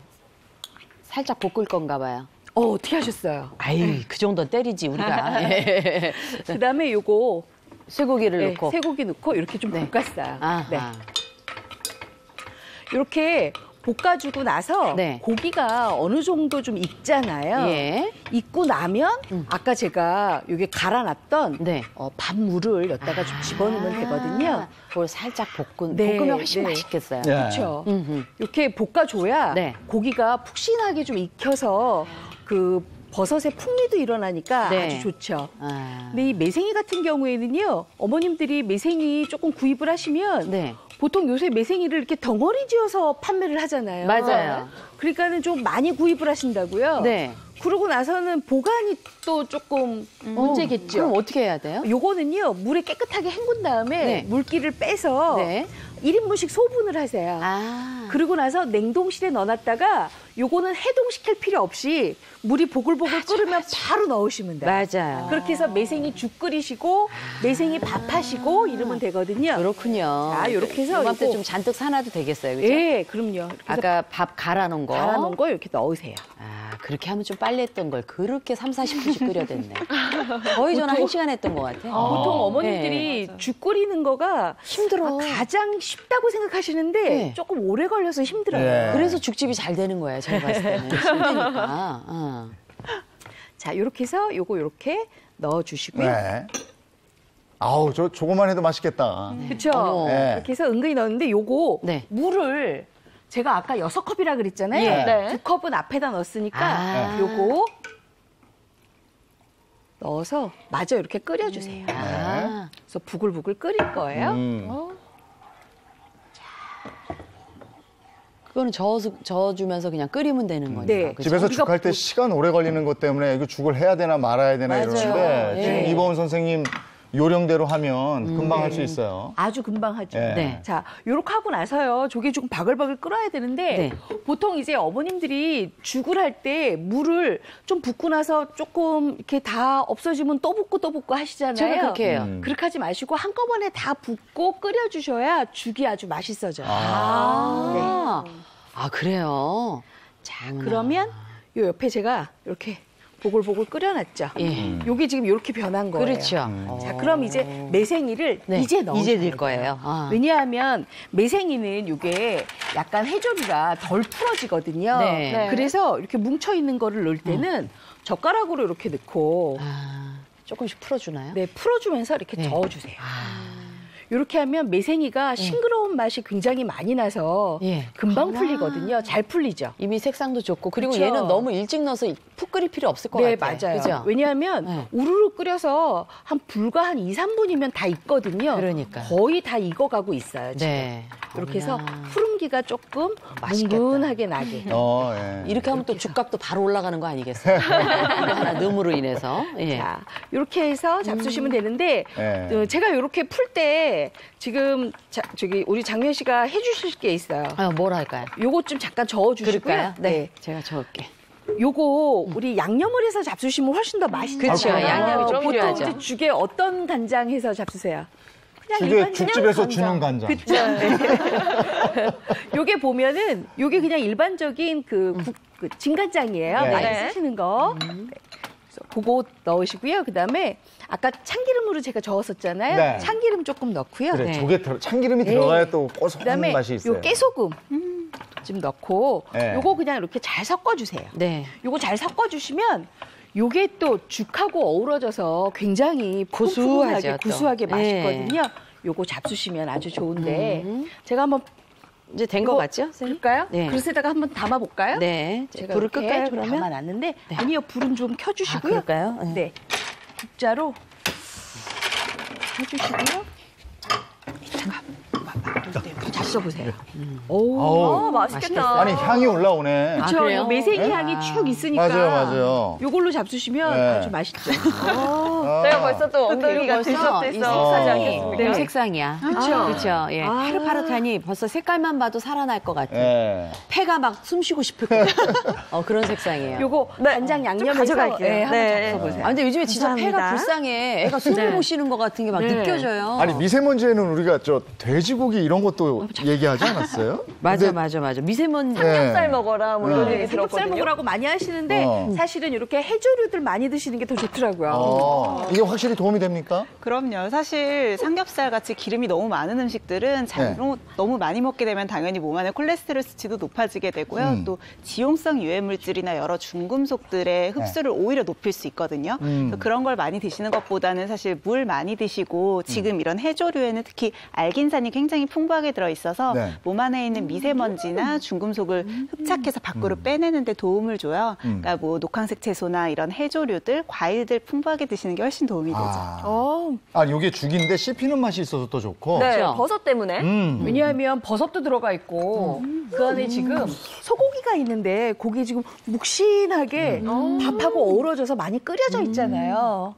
살짝 볶을 건가 봐요. 어떻게 하셨어요? 아유, 그 정도는 때리지, 우리가. 예. 그다음에 요거 쇠고기를 네, 넣고. 쇠고기 넣고 이렇게 좀 네. 볶았어요. 아하. 네. 이렇게 볶아주고 나서 네. 고기가 어느 정도 좀 익잖아요. 예. 익고 나면 아까 제가 여기 갈아놨던 네. 밥물을 여기다가 좀 집어넣으면 되거든요. 그걸 살짝 네, 볶으면 훨씬 네. 맛있겠어요. 예. 그렇죠. 음흠. 이렇게 볶아줘야 네. 고기가 푹신하게 좀 익혀서 그 버섯의 풍미도 일어나니까 네. 아주 좋죠. 아. 근데 이 매생이 같은 경우에는요, 어머님들이 매생이 조금 구입을 하시면 네. 보통 요새 매생이를 이렇게 덩어리 지어서 판매를 하잖아요. 맞아요. 그러니까는 좀 많이 구입을 하신다고요. 네. 그러고 나서는 보관이 또 조금 문제겠죠. 그럼 어떻게 해야 돼요? 요거는요, 물에 깨끗하게 헹군 다음에 네. 물기를 빼서 네. 1인분씩 소분을 하세요. 아. 그러고 나서 냉동실에 넣어놨다가 요거는 해동시킬 필요 없이 물이 보글보글 끓으면 바로 넣으시면 돼요. 맞아요. 그렇게 해서 매생이 죽 끓이시고 매생이 밥 하시고 이러면 되거든요. 그렇군요. 자, 요렇게 해서 요맘때 요거- 좀 잔뜩 사놔도 되겠어요. 그죠? 예, 그럼요. 이렇게 해서 아까 밥 갈아놓은 거. 갈아놓은 거 이렇게 넣으세요. 아, 그렇게 하면 좀 빨리 했던 걸 그렇게 3, 40분씩 끓여댔네. 거의 저는 1시간 했던 것 같아. 보통 어머님들이 죽 끓이는 거가 힘들어. 가장 쉽다고 생각하시는데 네. 조금 오래 걸려서 힘들어요. 예. 그래서 죽집이 잘 되는 거예요. 제가 봤을 때는. 힘드니까. 어. 자, 이렇게 해서 요거 이렇게 넣어주시고요. 네. 아우, 저거만 해도 맛있겠다. 그렇죠. 어머. 네. 이렇게 해서 은근히 넣었는데 요거 네. 물을 제가 아까 6컵이라 그랬잖아요. 예. 네. 2컵은 앞에다 넣었으니까 아. 요거 넣어서 마저 이렇게 끓여주세요. 아. 그래서 부글부글 끓일 거예요. 그거는 저어주면서 그냥 끓이면 되는 거니까. 네. 그죠? 집에서 우리가 죽할 때 시간 오래 걸리는 것 때문에 이거 죽을 해야 되나 말아야 되나 맞아요. 이러는데 지금 예. 이보은 선생님 요령대로 하면 금방 할 수 있어요. 아주 금방 하죠. 예. 네. 자, 요렇게 하고 나서요. 조개 조금 바글바글 끓어야 되는데 네. 보통 이제 어머님들이 죽을 할 때 물을 좀 붓고 나서 조금 이렇게 다 없어지면 또 붓고 하시잖아요. 제가 그렇게 해요. 그렇게 하지 마시고 한꺼번에 다 붓고 끓여주셔야 죽이 아주 맛있어져요. 아, 아 그래요? 자, 그러면 요 옆에 제가 이렇게 보글보글 끓여놨죠. 예. 요게 지금 이렇게 변한 거예요. 그렇죠. 자, 그럼 이제 매생이를 네. 이제 넣어요. 이제 넣을 거예요. 아. 왜냐하면 매생이는 이게 약간 해조류가 덜 풀어지거든요. 네. 네. 그래서 이렇게 뭉쳐 있는 거를 넣을 때는 젓가락으로 이렇게 넣고 아, 조금씩 풀어주나요? 네, 풀어주면서 이렇게 네. 저어주세요. 이렇게 하면 매생이가 싱그러운 맛이 굉장히 많이 나서 예. 금방 풀리거든요. 잘 풀리죠. 이미 색상도 좋고 그리고 그쵸. 얘는 너무 일찍 넣어서 푹 끓일 필요 없을 것 네, 같아요. 맞아요. 그죠? 왜냐하면 네. 우르르 끓여서 불과 한 2, 3분이면 다 익거든요. 그러니까. 거의 다 익어가고 있어요. 지금. 네. 이렇게 해서 어머나. 푸른기가 조금 맛있겠다. 뭉근하게 나게. 예. 이렇게 하면 또 죽값도 바로 올라가는 거 아니겠어요? 이거 하나 넣음으로 인해서. 예. 자, 이렇게 해서 잡수시면 되는데 예. 제가 이렇게 풀 때 지금 저기 우리 장면 씨가 해주실 게 있어요. 아, 뭘 할까요? 요거 좀 잠깐 저어주시고요. 그럴까요? 네. 제가 적을게. 요거 우리 양념을 해서 잡수시면 훨씬 더 맛있잖아요. 그쵸, 양념이 좀 보통 필요하죠. 이제 죽에 어떤 간장 해서 잡수세요? 그냥 죽에 일반 죽집에서 간장. 주는 간장. 그쵸. 요게 보면은 요게 그냥 일반적인 그 진간장이에요. 네. 많이 네. 쓰시는 거. 네. 그래서 그거 넣으시고요. 그다음에 아까 참기름으로 제가 저었었잖아요. 네. 참기름 조금 넣고요. 그래, 네. 조개 참기름이 네. 들어가야 또 고소한 그다음에 맛이 있어요. 요 깨소금 좀 넣고 네. 요거 그냥 이렇게 잘 섞어주세요. 네. 요거 잘 섞어주시면 요게 또 죽하고 어우러져서 굉장히 고소하죠, 푸짐하게 또. 구수하게 네. 맛있거든요. 요거 잡수시면 아주 좋은데 제가 한번 이제 된 거 같죠? 선생님? 그럴까요? 네. 그릇에다가 한번 담아볼까요? 네. 제가 불을 이렇게 끌까요, 좀 그러면? 담아놨는데 아니요, 불은 좀 켜주시고요. 아, 그럴까요? 네. 네. 국자로 켜주시고요. 잘 써보세요. 어우, 맛있겠다. 아니 향이 올라오네. 아, 그렇죠. 그래요? 매생이 네? 향이 쭉 있으니까. 맞아요. 요걸로 잡수시면 네. 아주 맛있죠. 제가 벌써 또 엉덩이가 벌써 들썩들썩 이 하지 어. 않겠습니까? 네, 색상이야. 그쵸? 그렇죠. 예. 파릇파릇하니 벌써 색깔만 봐도 살아날 것 같은. 예. 폐가 막 숨쉬고 싶을 것 같은. 그런 색상이에요. 요거 간장 양념해서 가져갈게요. 네, 한번 네. 잡숴보세요. 아, 근데 요즘에 진짜 감사합니다. 폐가 불쌍해. 애가 숨을 못 쉬는 것 같은 게 막 네. 느껴져요. 아니 미세먼지에는 우리가 저 돼지고기 이런 것도 얘기하지 않았어요? 맞아. 미세먼지. 네. 살 먹어라 뭐 이런 네. 얘기 삼겹살 들었거든요. 먹으라고 많이 하시는데 사실은 이렇게 해조류들 많이 드시는 게 더 좋더라고요. 이게 확실히 도움이 됩니까? 그럼요. 사실 삼겹살 같이 기름이 너무 많은 음식들은 너무 많이 먹게 되면 당연히 몸 안에 콜레스테롤 수치도 높아지게 되고요. 또 지용성 유해물질이나 여러 중금속들의 흡수를 오히려 높일 수 있거든요. 그래서 그런 걸 많이 드시는 것보다는 사실 물 많이 드시고 지금 이런 해조류에는 특히 알긴산이 굉장히 풍부하게 들어있어서 네. 몸 안에 있는 미세먼지나 중금속을 흡착해서 밖으로 빼내는 데 도움을 줘요. 그러니까 뭐 녹황색 채소나 이런 해조류들, 과일들 풍부하게 드시는 게 훨씬 도움이 되죠. 이게 죽인데 씹히는 맛이 있어서 또 좋고. 네, 그렇죠? 버섯 때문에. 왜냐하면 버섯도 들어가 있고 그 안에 지금 소고기가 있는데 고기 지금 묵신하게 밥하고 어우러져서 많이 끓여져 있잖아요.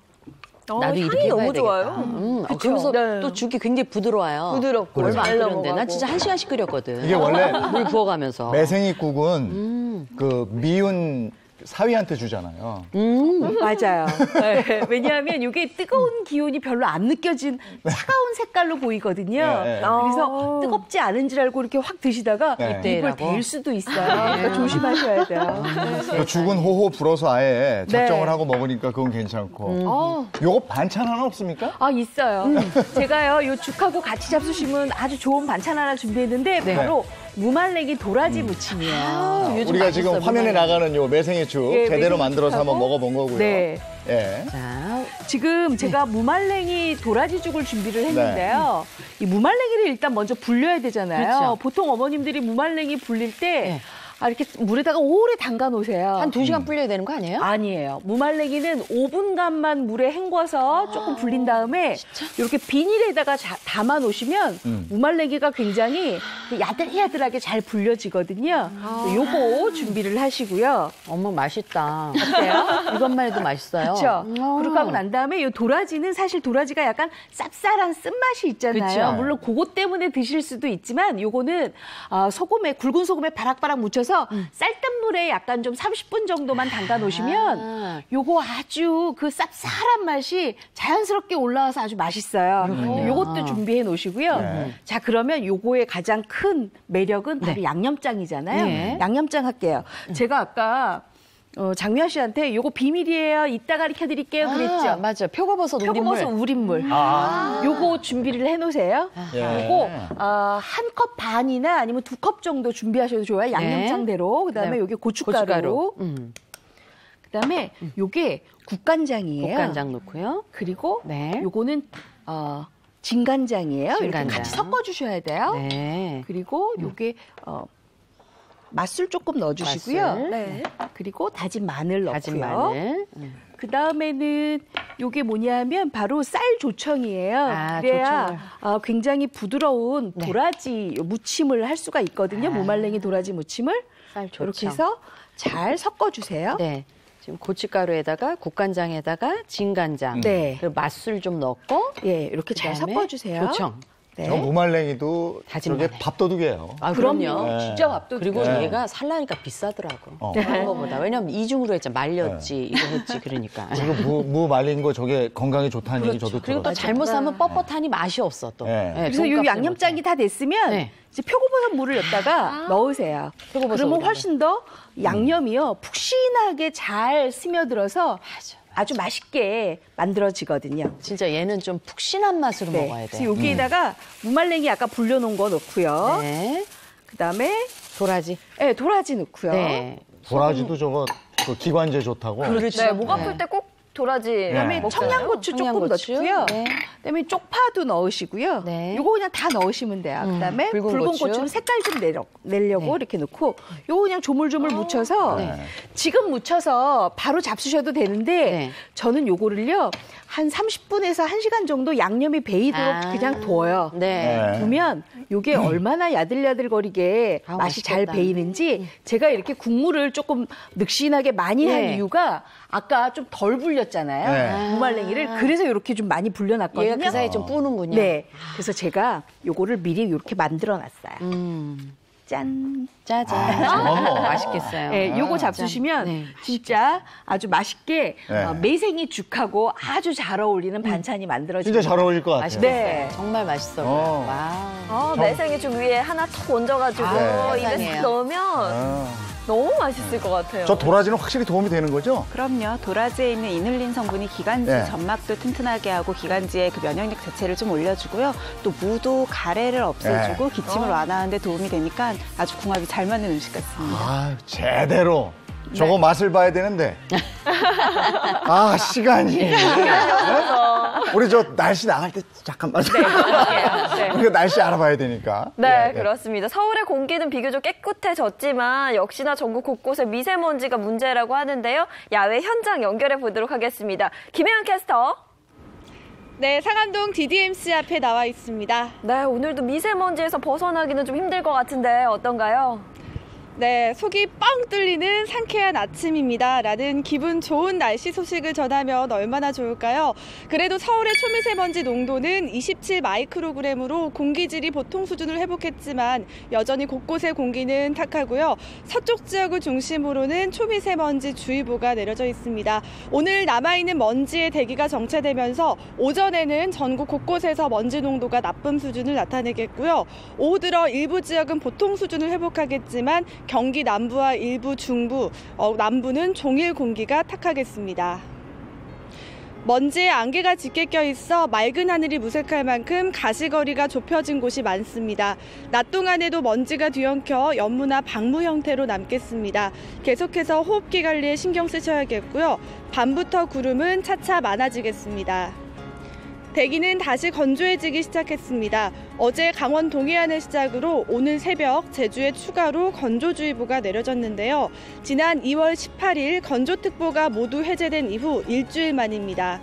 나도 향이 이렇게 해봐야 너무 되겠다. 좋아요. 그러면서 네. 또 죽이 굉장히 부드러워요. 부드럽고 얼마 안 잘 끓였는데 난 넘어가고. 진짜 1시간씩 끓였거든. 이게 원래 물 부어가면서. 매생이국은 그 미운 사위한테 주잖아요. 맞아요. 네, 왜냐하면 이게 뜨거운 기운이 별로 안 느껴진 차가운 색깔로 보이거든요. 네. 그래서 뜨겁지 않은 줄 알고 이렇게 확 드시다가 네. 입을 댈 수도 있어요. 그러니까 조심하셔야 돼요. 그 죽은 호호 불어서 아예 작정을 네. 하고 먹으니까 그건 괜찮고. 요거 반찬 하나 없습니까? 아, 있어요. 제가요, 요 죽하고 같이 잡수시면 아주 좋은 반찬 하나 준비했는데 바로 무말랭이 도라지 무침이에요. 요즘 우리가 맛있어요, 지금 화면에 무말랭이. 나가는 요 매생이죽 예, 제대로 매생이죽하고. 만들어서 한번 먹어본 거고요. 네. 예. 자, 지금 제가 무말랭이 도라지죽을 준비를 했는데요. 이 무말랭이를 일단 먼저 불려야 되잖아요. 그렇죠. 보통 어머님들이 무말랭이 불릴 때 네. 이렇게 물에다가 오래 담가 놓으세요. 한 2시간 불려야 되는 거 아니에요? 아니에요. 무말랭이는 5분간만 물에 헹궈서 조금 불린 다음에 이렇게 비닐에다가 담아 놓으시면 무말랭이가 굉장히 야들야들하게 잘 불려지거든요. 요거 준비를 하시고요. 어머, 맛있다. 어때요? 이것만 해도 맛있어요. 그렇죠. 그렇게 하고 난 다음에 이 도라지는 사실 도라지가 약간 쌉쌀한 쓴맛이 있잖아요. 그쵸. 물론 그것 때문에 드실 수도 있지만 요거는 소금에 굵은 소금에 바락바락 묻혀서 쌀뜨물에 약간 좀 30분 정도만 담가 놓으시면 요거 아주 그 쌉쌀한 맛이 자연스럽게 올라와서 아주 맛있어요. 요것도 준비해 놓으시고요. 네. 자, 그러면 요거의 가장 큰 매력은 바로 양념장이잖아요. 네. 양념장 할게요. 제가 아까 장미아 씨한테 요거 비밀이에요. 이따가 가르쳐 드릴게요. 그랬죠. 맞아. 표고버섯 표고버섯 우린물. 우린물. 요거 준비를 해놓으세요. 예. 요거 한 컵 반이나 아니면 2컵 정도 준비하셔도 좋아요. 양념장대로. 그다음에 네. 요게 고춧가루. 그다음에 요게 국간장이에요. 국간장 넣고요. 그리고 네. 요거는 진간장이에요. 이렇게 진간장. 같이 섞어주셔야 돼요. 네. 그리고 요게 맛술 조금 넣어주시고요. 맛술. 네. 그리고 다진 마늘 넣고요. 다진 마늘. 그 다음에는 요게 뭐냐면 바로 쌀조청이에요. 그래야 굉장히 부드러운 도라지 무침을 할 수가 있거든요. 무말랭이 도라지 무침을. 쌀조청. 이렇게 해서 잘 섞어주세요. 네. 지금 고춧가루에다가 국간장에다가 진간장. 네. 그리고 맛술 좀 넣고. 예, 이렇게 잘 그다음에 섞어주세요. 조청. 네. 저 무말랭이도 다진 저게 마늘. 밥도둑이에요. 그럼요. 네. 진짜 밥도둑. 그리고 네. 얘가 살라니까 비싸더라고. 네. 다른 거보다. 왜냐면 이중으로 했잖아. 말렸지, 이거 했지, 그러니까. 그리고 무 말린 거 저게 건강에 좋다는 얘기 저도 그리고 또 들었어요. 잘못 싸면 뻣뻣하니 맛이 없어, 또. 네. 그래서 이 돈값을 양념장이 다 됐으면 네. 이제 표고버섯 물을 넣다가 넣으세요. 표고버섯 그러면 우리는. 훨씬 더 양념이요 푹신하게 잘 스며들어서 아주 맛있게 만들어지거든요. 진짜 얘는 좀 푹신한 맛으로 네. 먹어야 돼. 그래서 여기에다가 무말랭이 아까 불려놓은 거 넣고요. 네. 그다음에 도라지. 도라지 넣고요. 네. 도라지도 저거 그 기관제 좋다고. 그렇죠. 네, 목 아플 때 꼭 도라지. 그다음에 먹잖아요. 청양고추 조금 청양고추. 넣고요. 네. 그다음에 쪽파도 넣으시고요. 네. 요거 그냥 다 넣으시면 돼요. 그다음에 붉은 붉은 고추. 고추는 색깔 좀 내려고 네. 이렇게 넣고 요거 그냥 조물조물 묻혀서 네. 지금 묻혀서 바로 잡수셔도 되는데 네. 저는 요거를요 한 30분에서 1시간 정도 양념이 배이도록 그냥 둬요. 네. 두면 요게 얼마나 야들야들거리게 아우, 맛이 잘 맛있겠다. 배이는지 제가 이렇게 국물을 조금 늑신하게 많이 한 네. 이유가 아까 좀 덜 불렸잖아요. 네. 무말랭이를 그래서 이렇게 좀 많이 불려놨거든요. 얘가 그 사이에 좀 뿌는군요. 네. 그래서 제가 요거를 미리 이렇게 만들어 놨어요. 짠. 짜잔. 어머. 맛있겠어요. 네, 요거 잡수시면 네. 진짜 아주 맛있게 네. 매생이 죽하고 아주 잘 어울리는 반찬이 만들어집니다. 진짜 잘 어울릴 것 같아요. 맛있겠어요. 네. 정말 맛있어. 어. 와우. 매생이 죽 위에 하나 턱 얹어가지고 네. 입에 세상에요. 싹 넣으면 아, 너무 맛있을 것 같아요. 저 도라지는 확실히 도움이 되는 거죠? 그럼요. 도라지에 있는 이눌린 성분이 기관지 네. 점막도 튼튼하게 하고 기관지의 그 면역력 자체를 좀 올려주고요. 또 무도 가래를 없애주고 네. 기침을 완화하는 데 도움이 되니까 아주 궁합이 잘 맞는 음식 같습니다. 아, 제대로. 저거 맛을 봐야 되는데. 아, 시간이. 네? 우리 저 날씨 나갈 때 잠깐만. 네. 우리가 날씨 알아봐야 되니까. 네, 예, 예. 그렇습니다. 서울의 공기는 비교적 깨끗해졌지만 역시나 전국 곳곳에 미세먼지가 문제라고 하는데요. 야외 현장 연결해 보도록 하겠습니다. 김혜연 캐스터. 네, 상암동 DDMC 앞에 나와 있습니다. 네, 오늘도 미세먼지에서 벗어나기는 좀 힘들 것 같은데 어떤가요? 네, 속이 뻥 뚫리는 상쾌한 아침입니다. 라는 기분 좋은 날씨 소식을 전하면 얼마나 좋을까요? 그래도 서울의 초미세먼지 농도는 27 마이크로그램으로 공기질이 보통 수준을 회복했지만 여전히 곳곳의 공기는 탁하고요. 서쪽 지역을 중심으로는 초미세먼지 주의보가 내려져 있습니다. 오늘 남아있는 먼지의 대기가 정체되면서 오전에는 전국 곳곳에서 먼지 농도가 나쁨 수준을 나타내겠고요. 오후 들어 일부 지역은 보통 수준을 회복하겠지만 경기 남부와 일부 중부, 남부는 종일 공기가 탁하겠습니다. 먼지에 안개가 짙게 껴있어 맑은 하늘이 무색할 만큼 가시거리가 좁혀진 곳이 많습니다. 낮 동안에도 먼지가 뒤엉켜 연무나 방무 형태로 남겠습니다. 계속해서 호흡기 관리에 신경 쓰셔야겠고요. 밤부터 구름은 차차 많아지겠습니다. 대기는 다시 건조해지기 시작했습니다. 어제 강원 동해안을 시작으로 오늘 새벽 제주에 추가로 건조주의보가 내려졌는데요. 지난 2월 18일 건조특보가 모두 해제된 이후 일주일 만입니다.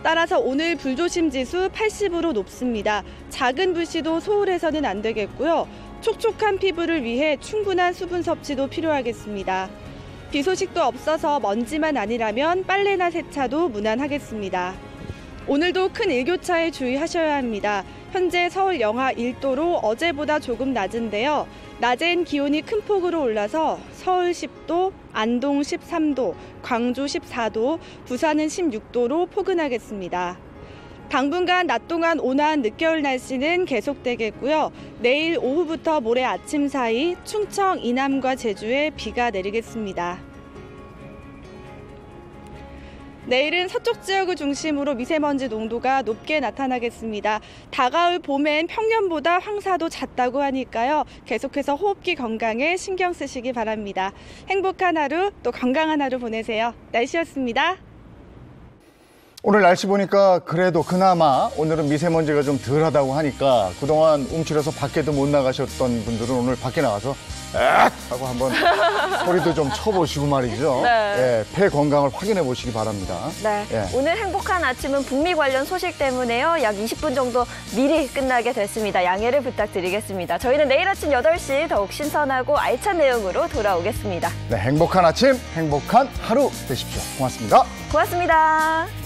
따라서 오늘 불조심 지수 80으로 높습니다. 작은 불씨도 소홀해서는 안 되겠고요. 촉촉한 피부를 위해 충분한 수분 섭취도 필요하겠습니다. 비 소식도 없어서 먼지만 아니라면 빨래나 세차도 무난하겠습니다. 오늘도 큰 일교차에 주의하셔야 합니다. 현재 서울 영하 1도로 어제보다 조금 낮은데요. 낮엔 기온이 큰 폭으로 올라서 서울 10도, 안동 13도, 광주 14도, 부산은 16도로 포근하겠습니다. 당분간 낮 동안 온화한 늦겨울 날씨는 계속되겠고요. 내일 오후부터 모레 아침 사이 충청, 이남과 제주에 비가 내리겠습니다. 내일은 서쪽 지역을 중심으로 미세먼지 농도가 높게 나타나겠습니다. 다가올 봄엔 평년보다 황사도 잦다고 하니까요. 계속해서 호흡기 건강에 신경 쓰시기 바랍니다. 행복한 하루, 또 건강한 하루 보내세요. 날씨였습니다. 오늘 날씨 보니까 그래도 그나마 오늘은 미세먼지가 좀 덜하다고 하니까 그동안 움츠려서 밖에도 못 나가셨던 분들은 오늘 밖에 나가서 악! 하고 한번 소리도 좀 쳐보시고 말이죠. 네. 예, 폐 건강을 확인해 보시기 바랍니다. 네. 예. 오늘 행복한 아침은 북미 관련 소식 때문에요. 약 20분 정도 미리 끝나게 됐습니다. 양해를 부탁드리겠습니다. 저희는 내일 아침 8시 더욱 신선하고 알찬 내용으로 돌아오겠습니다. 네, 행복한 아침, 행복한 하루 되십시오. 고맙습니다. 고맙습니다.